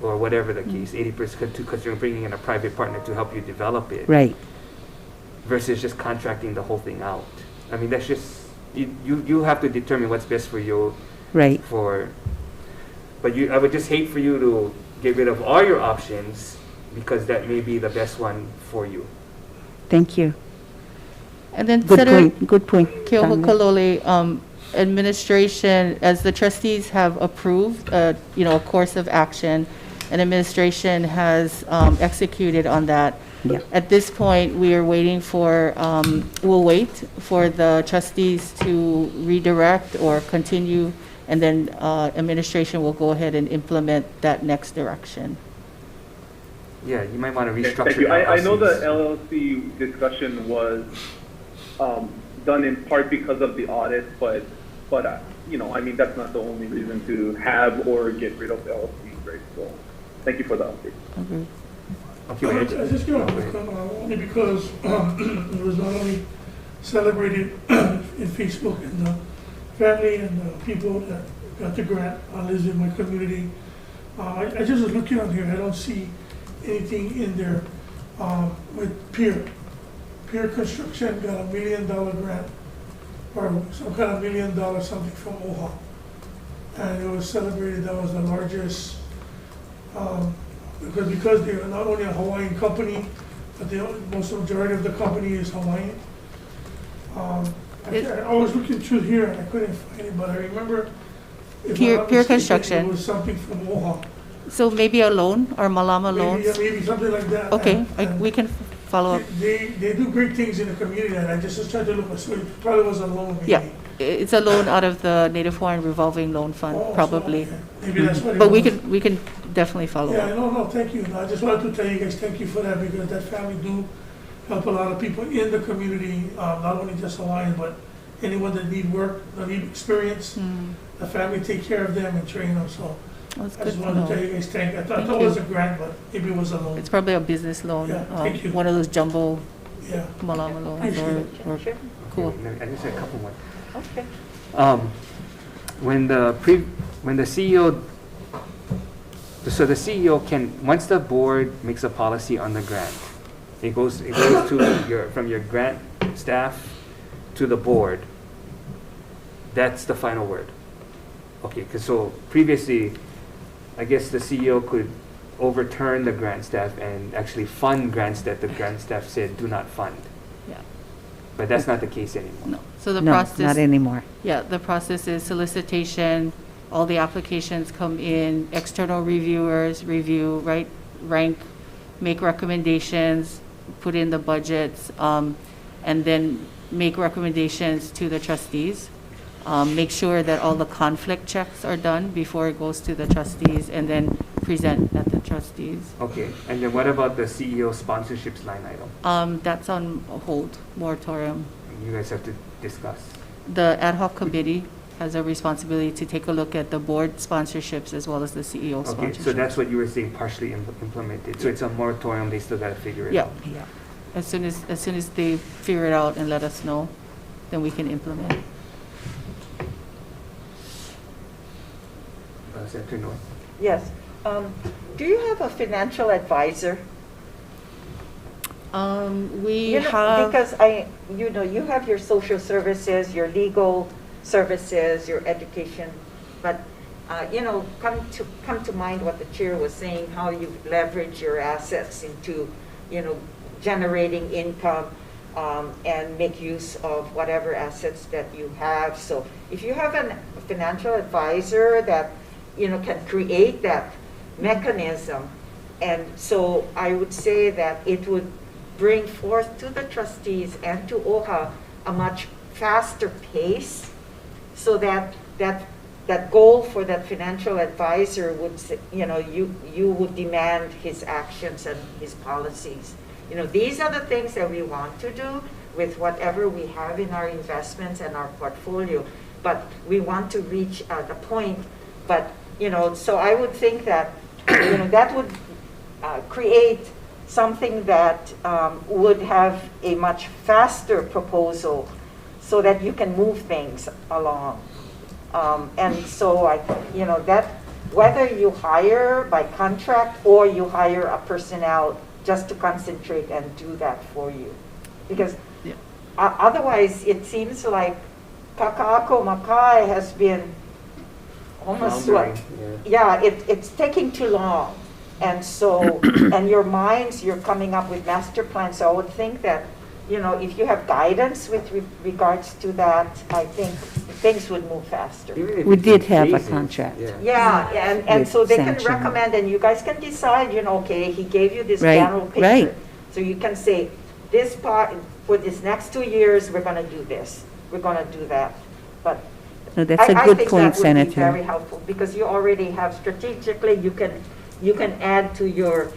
or whatever the case, 80%, because you're bringing in a private partner to help you develop it, Right. versus just contracting the whole thing out. I mean, that's just, you have to determine what's best for you Right. but I would just hate for you to get rid of all your options because that may be the best one for you. Thank you. and then Good Senator point. Good point. Keoho Daniel. Kalole, administration, as the trustees have approved, a course of action, and administration has executed on that. Yeah. At this point, we are waiting for, we'll wait for the trustees to redirect or continue, and then administration will go ahead and implement that next direction. Yeah, you might want to Okay, restructure thank you. I know the LLCs. LLC discussion was done in part because of the audit, but I mean, that's not the only reason to have or get rid of the LLC, right? So, thank you for the update. Agreed. Okay, I wait, just give a quick comment, only because it was not only celebrated in Facebook and the family and the people that got the grant, lives in my community. I just was looking on here, I don't see anything in there with Pier. Pier Construction got $1 million grant, or some kind of $1 million something from OHA. And it was celebrated, that was the largest, because they're not only a Hawaiian company, but the most majority of the company is Hawaiian. I was looking through here and I couldn't find it, but I remember. if I'm Pier not mistaken, Construction. It was something from OHA. So maybe a loan or Malama loans? Maybe something like that. Okay, And we can follow up. They do great things in the community, and I just tried to look, so it probably was a loan. Maybe. Yeah, it's a loan out of the Native Hawaiian Revolving Loan Fund, Oh, so, probably. okay. Maybe that's what it But was. we can definitely follow Yeah, up. no, thank you. I just wanted to tell you guys, thank you for that, because that family do help a lot of people in the community, not only just Hawaiian, but anyone that need work, that need experience. The family take care of them and train them, so That's I good just to wanted to tell know. you guys, thank you. I Thank thought it was you. a grant, but maybe it was a loan. It's probably a business loan, Yeah, thank you. one of those jumbo Yeah. Malama loans or, Sure. cool. I just had a couple more. Okay. When the CEO, so the CEO can, once the board makes a policy on the grant, it goes to from your grant staff to the board. That's the final word. Okay, because so previously, I guess the CEO could overturn the grant staff and actually fund grants that the grant staff said do not fund. Yeah. But that's not the case anymore. No, so the No, process. not anymore. Yeah, the process is solicitation, all the applications come in, external reviewers review, rank, make recommendations, put in the budgets, and then make recommendations to the trustees. Make sure that all the conflict checks are done before it goes to the trustees, and then present at the trustees. Okay, and then what about the CEO sponsorships line item? That's on hold, moratorium. You guys have to discuss. The ad hoc committee has a responsibility to take a look at the board sponsorships as well as the CEO Okay, sponsorships. so that's what you were saying, partially implemented. So it's a moratorium, they still gotta figure it Yeah. out. Yeah. As soon as they figure it out and let us know, then we can implement. Senator Noy? Yes. Do you have a financial advisor? We You know, have, Because you have your social services, your legal services, your education, but, come to mind what the chair was saying, how you leverage your assets into, generating income, and make use of whatever assets that you have. So if you have a financial advisor that, can create that mechanism, and so I would say that it would bring forth to the trustees and to OHA a much faster pace so that goal for that financial advisor would, you would demand his actions and his policies. These are the things that we want to do with whatever we have in our investments and our portfolio, but we want to reach the point. But, so I would think that, that would create something that would have a much faster proposal so that you can move things along. And so that whether you hire by contract or you hire a personnel just to concentrate and do that for you. Because otherwise it seems like Kaka'ako Makai has been almost it's taking too long. And so, and you're coming up with master plans. So I would think that, if you have guidance with regards to that, I think things would move faster. We did have a contract. And so they can Sanction. recommend, and you guys can decide, okay, he gave you this Right, general picture. right. So you can say, this part, for this next 2 years, we're gonna do this, we're gonna do that. But No, that's a good point, I think that would be very Senator. helpful, because you already have strategically, you can add to your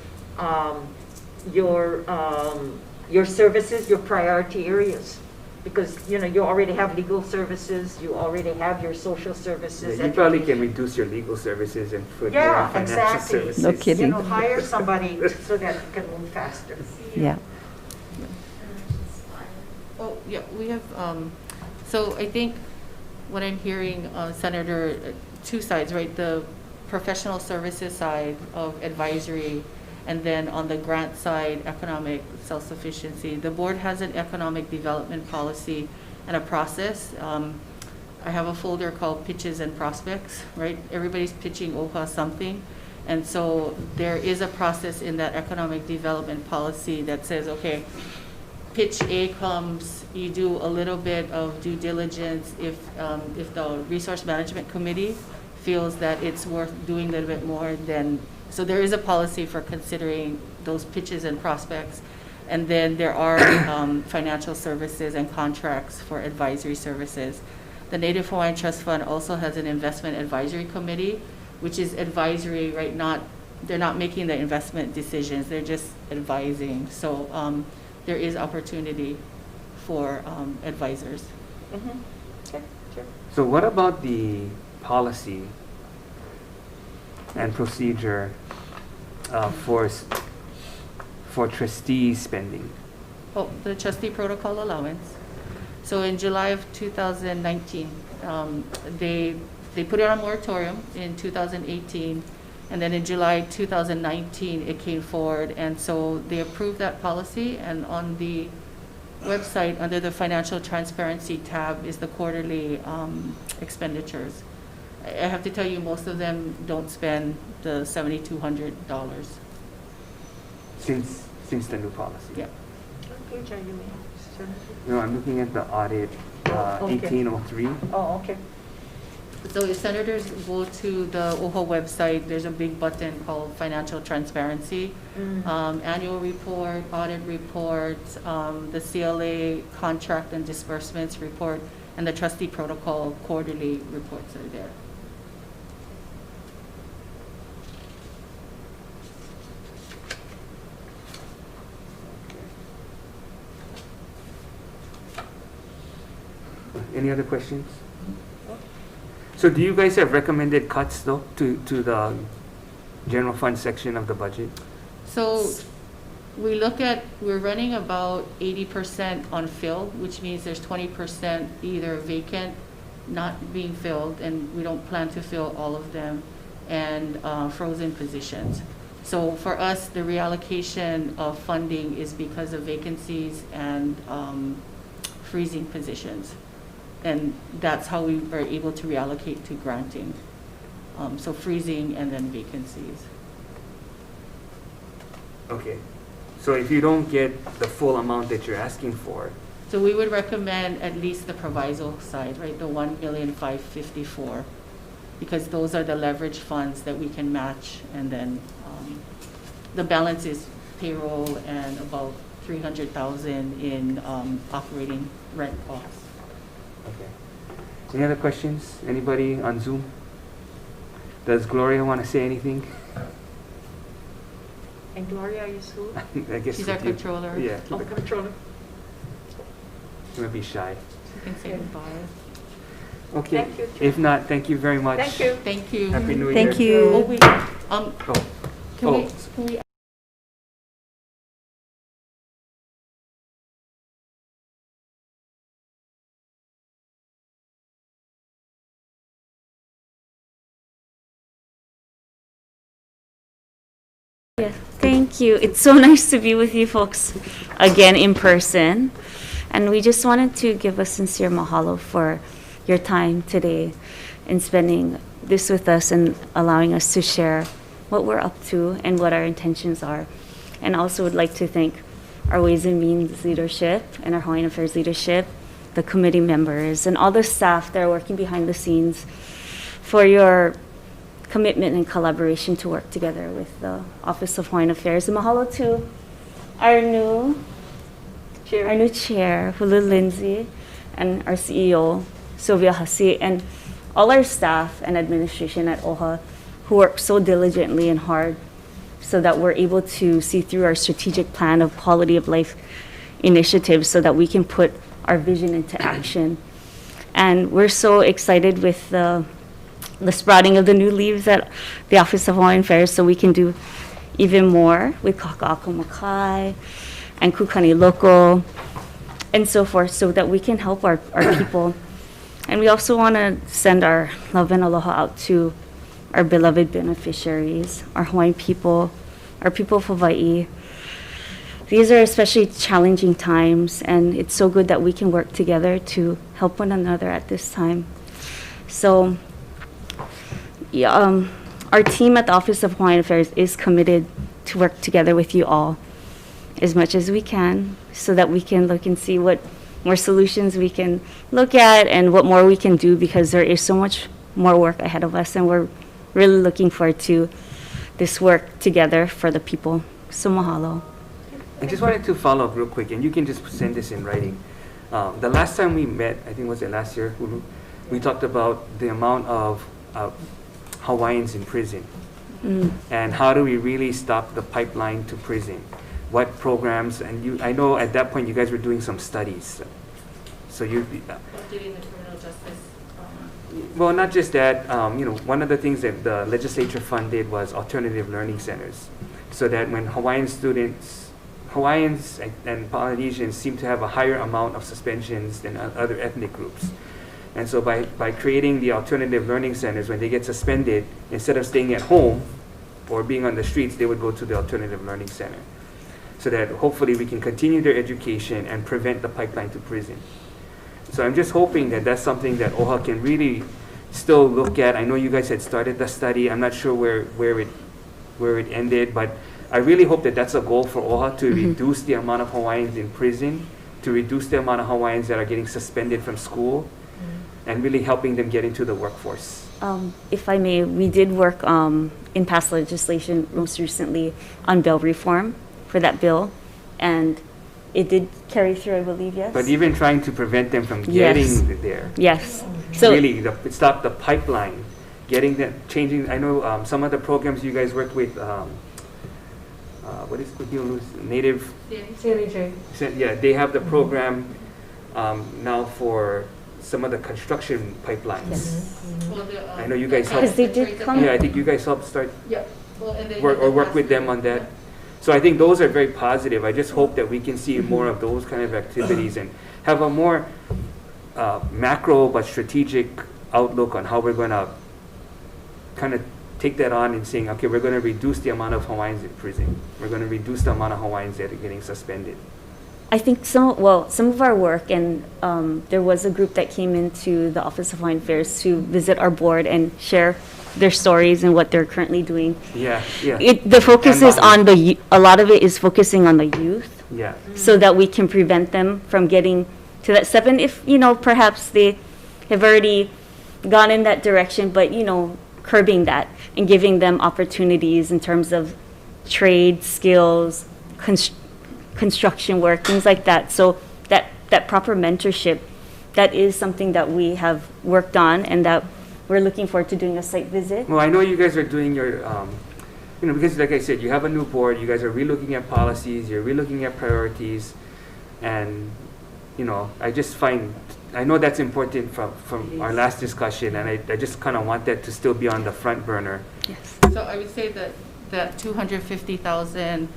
services, your priority areas. Because, you already have legal services, you already have your social services. You probably can reduce your legal services and put more Yeah, on financial exactly. services. No kidding. Hire somebody so that you can move faster. Yeah. Oh, yeah, we have, so I think what I'm hearing, Senator, two sides, right? The professional services side of advisory, and then on the grant side, economic self-sufficiency. The board has an economic development policy and a process. I have a folder called pitches and prospects, right? Everybody's pitching OHA something. And so there is a process in that economic development policy that says, okay, pitch A comes, you do a little bit of due diligence. If the resource management committee feels that it's worth doing a little bit more, then, so there is a policy for considering those pitches and prospects. And then there are financial services and contracts for advisory services. The Native Hawaiian Trust Fund also has an investment advisory committee, which is advisory, right? They're not making the investment decisions, they're just advising. So there is opportunity for advisors. Mm-hmm. Okay, sure. So what about the policy and procedure for trustee spending? Oh, the trustee protocol allowance. So in July of 2019, they put it on moratorium in 2018, and then in July 2019 it came forward, and so they approved that policy. And on the website under the financial transparency tab is the quarterly expenditures. I have to tell you, most of them don't spend the $7,200. Since the new policy? Yeah. What page are you in? No, I'm looking at the audit, Okay. 1803. Oh, okay. So if senators go to the OHA website, there's a big button called Financial Transparency. Annual report, audit reports, the CLA contract and disbursements report, and the trustee protocol quarterly reports are there. Any other questions? So do you guys have recommended cuts though to the general fund section of the budget? So we're running about 80% on fill, which means there's 20% either vacant, not being filled, and we don't plan to fill all of them, and frozen positions. So for us, the reallocation of funding is because of vacancies and freezing positions. And that's how we are able to reallocate to granting. So freezing and then vacancies. Okay. So if you don't get the full amount that you're asking for, So we would recommend at least the proviso side, right, the 1,554,000, because those are the leverage funds that we can match, and then the balance is payroll and about 300,000 in operating rent costs. okay. Any other questions? Anybody on Zoom? Does Gloria want to say anything? And Gloria is who? I guess She's our with you. controller. Yeah, Oh, the controller. she might be shy. You can say goodbye. Okay. Thank you, Chair. If not, thank you very much. Thank you. Thank you. Happy New Year. Thank Oh, you. wait, Oh. can Oh. we Yes, thank you. It's so nice to be with you folks again in person. And we just wanted to give a sincere mahalo for your time today in spending this with us and allowing us to share what we're up to and what our intentions are. And also would like to thank our Ways and Means leadership and our Hawaiian Affairs leadership, the committee members, and all the staff that are working behind the scenes for your commitment and collaboration to work together with the Office of Hawaiian Affairs. And mahalo to our new chair, Hulu Lindsay, and our CEO, Sylvia Hasi, and all our staff and administration at OHA who work so diligently and hard so that we're able to see through our strategic plan of quality of life initiatives so that we can put our vision into action. And we're so excited with the sprouting of the new leaves at the Office of Hawaiian Affairs so we can do even more with Kaka'ako Makai and Kukani Local and so forth so that we can help our people. And we also want to send our love and aloha out to our beloved beneficiaries, our Hawaiian people, our people of Hawaii. These are especially challenging times, and it's so good that we can work together to help one another at this time. So, yeah, our team at the Office of Hawaiian Affairs is committed to work together with you all as much as we can so that we can look and see what more solutions we can look at and what more we can do, because there is so much more work ahead of us, and we're really looking forward to this work together for the people. So mahalo. I just wanted to follow up real quick, and you can just send this in writing. The last time we met, I think was it last year, Hulu, we talked about the amount of Hawaiians in prison. And how do we really stop the pipeline to prison? What programs, and I know at that point you guys were doing some studies. So you, Updating the criminal justice. well, not just that, one of the things that the legislature funded was alternative learning centers. So that when Hawaiians and Polynesians seem to have a higher amount of suspensions than other ethnic groups. And so by creating the alternative learning centers, when they get suspended, instead of staying at home or being on the streets, they would go to the alternative learning center. So that hopefully we can continue their education and prevent the pipeline to prison. So I'm just hoping that that's something that OHA can really still look at. I know you guys had started the study. I'm not sure where it ended, but I really hope that that's a goal for OHA, to reduce the amount of Hawaiians in prison, to reduce the amount of Hawaiians that are getting suspended from school, and really helping them get into the workforce. If I may, we did work in past legislation most recently on bail reform for that bill, and it did carry through, I believe, yes? But even trying to prevent them from getting Yes. there. Yes. So Really, stop the pipeline, getting them, changing. I know some of the programs you guys work with, what is Native? CNHA. Yeah, they have the program now for some of the construction pipelines. Yes. I know you guys help. Because they did come. Yeah, I think you guys help start Yeah. Well, and they work with them on that. So I think those are very positive. I just hope that we can see more of those kind of activities and have a more macro but strategic outlook on how we're going to kind of take that on and saying, okay, we're going to reduce the amount of Hawaiians in prison. We're going to reduce the amount of Hawaiians that are getting suspended. I think some of our work, and there was a group that came into the Office of Hawaiian Affairs to visit our board and share their stories and what they're currently doing. Yeah, yeah. The focus is on a lot of it is focusing on the youth, Yeah. so that we can prevent them from getting to that step. And if, perhaps they have already gone in that direction, but, curbing that and giving them opportunities in terms of trade, skills, construction work, things like that. So that proper mentorship that is something that we have worked on and that we're looking forward to doing a site visit. Well, I know you guys are doing your, because like I said, you have a new board, you guys are relooking at policies, you're relooking at priorities, and, I just find, I know that's important from our last discussion, and I just kind of want that to still be on the front burner. Yes. So I would say that 250,000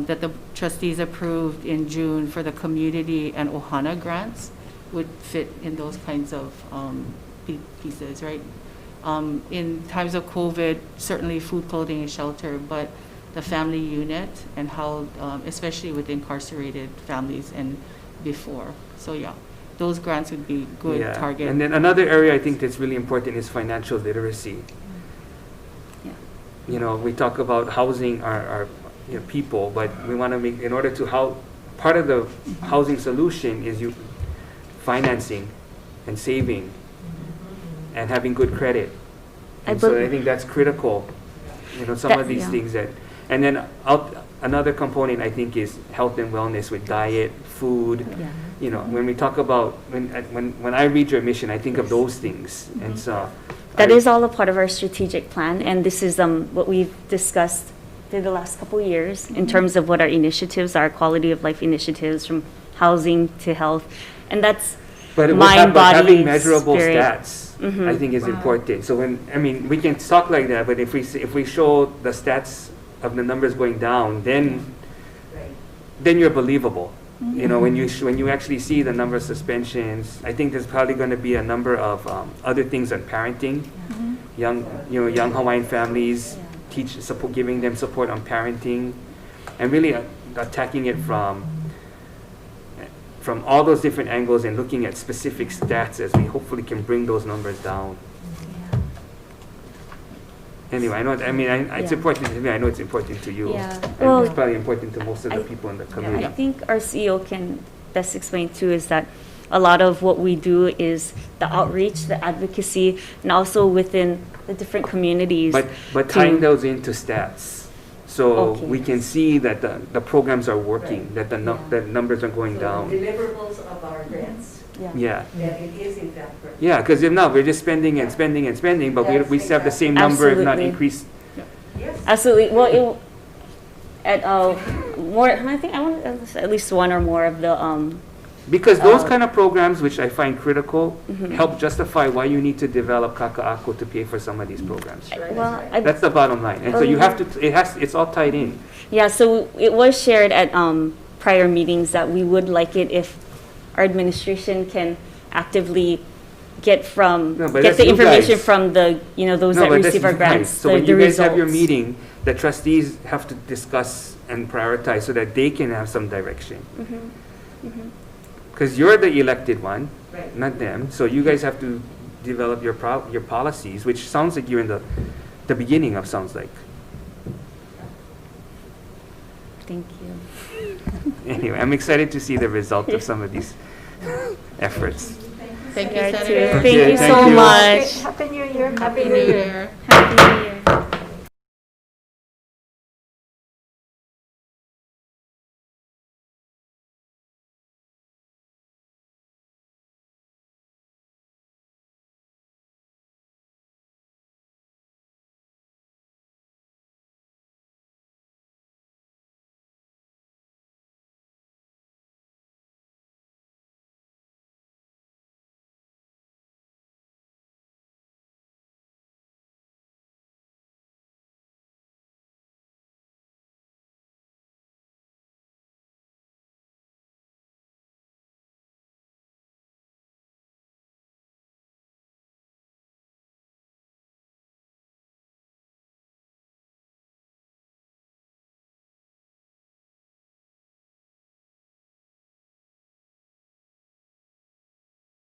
that the trustees approved in June for the community and Ohana grants would fit in those kinds of pieces, right? In times of COVID, certainly food, clothing, and shelter, but the family unit and how, especially with incarcerated families and before. So yeah, those grants would be good Yeah. target. And then another area I think that's really important is financial literacy. Yeah. We talk about housing our people, but we want to make, in order to part of the housing solution is financing and saving and having good credit. And so I think that's critical, some of these things and then another component I think is health and wellness with diet, food. Yeah. When we talk about, when I read your mission, I think of those things. And so That is all a part of our strategic plan, and this is what we've discussed through the last couple years in terms of what our initiatives are, quality of life initiatives from housing to health, and that's mind, body, having measurable spirit. Stats, I think is important. So we can talk like that, but if we show the stats of the numbers going down, then you're believable. When you actually see the number of suspensions, I think there's probably going to be a number of other things on parenting, young Hawaiian families, giving them support on parenting, and really attacking it from all those different angles and looking at specific stats as we hopefully can bring those numbers down. Anyway, it's important to me. I know it's important to you. Yeah. And Well, it's probably important to most of the people in the community. I think our CEO can best explain too is that a lot of what we do is the outreach, the advocacy, and also within the different communities. But tying those into stats, so Okay. we can see that the programs are working, that the numbers are going down. Deliverables of our grants, Yeah. that it is in fact working. Yeah, because if not, we're just spending and spending and spending, but Yes, we still have the same number, if not Absolutely. increased. Yes. Absolutely. Well, at more, I think I want at least one or more of the Because those kind of programs, which I find critical, help justify why you need to develop kaka'ako to pay for some of these programs. well, That's the bottom line. And so you have to, it's all tied in. yeah. So it was shared at prior meetings that we would like it if our administration can actively get but that's the you information guys. from the those No, that but that's receive our you guys. grants. So the when you guys have your results. meeting, the trustees have to discuss and prioritize so that they can have some direction. Because you're the elected one, Right. not them. So you guys have to develop your policies, which sounds like you're in the beginning of, sounds like. Thank you. Anyway, I'm excited to see the result of some of these efforts. Thank you, Yeah, Senator. Thank you thank so you. much. Happy New Year. Happy New Year. Happy New Year.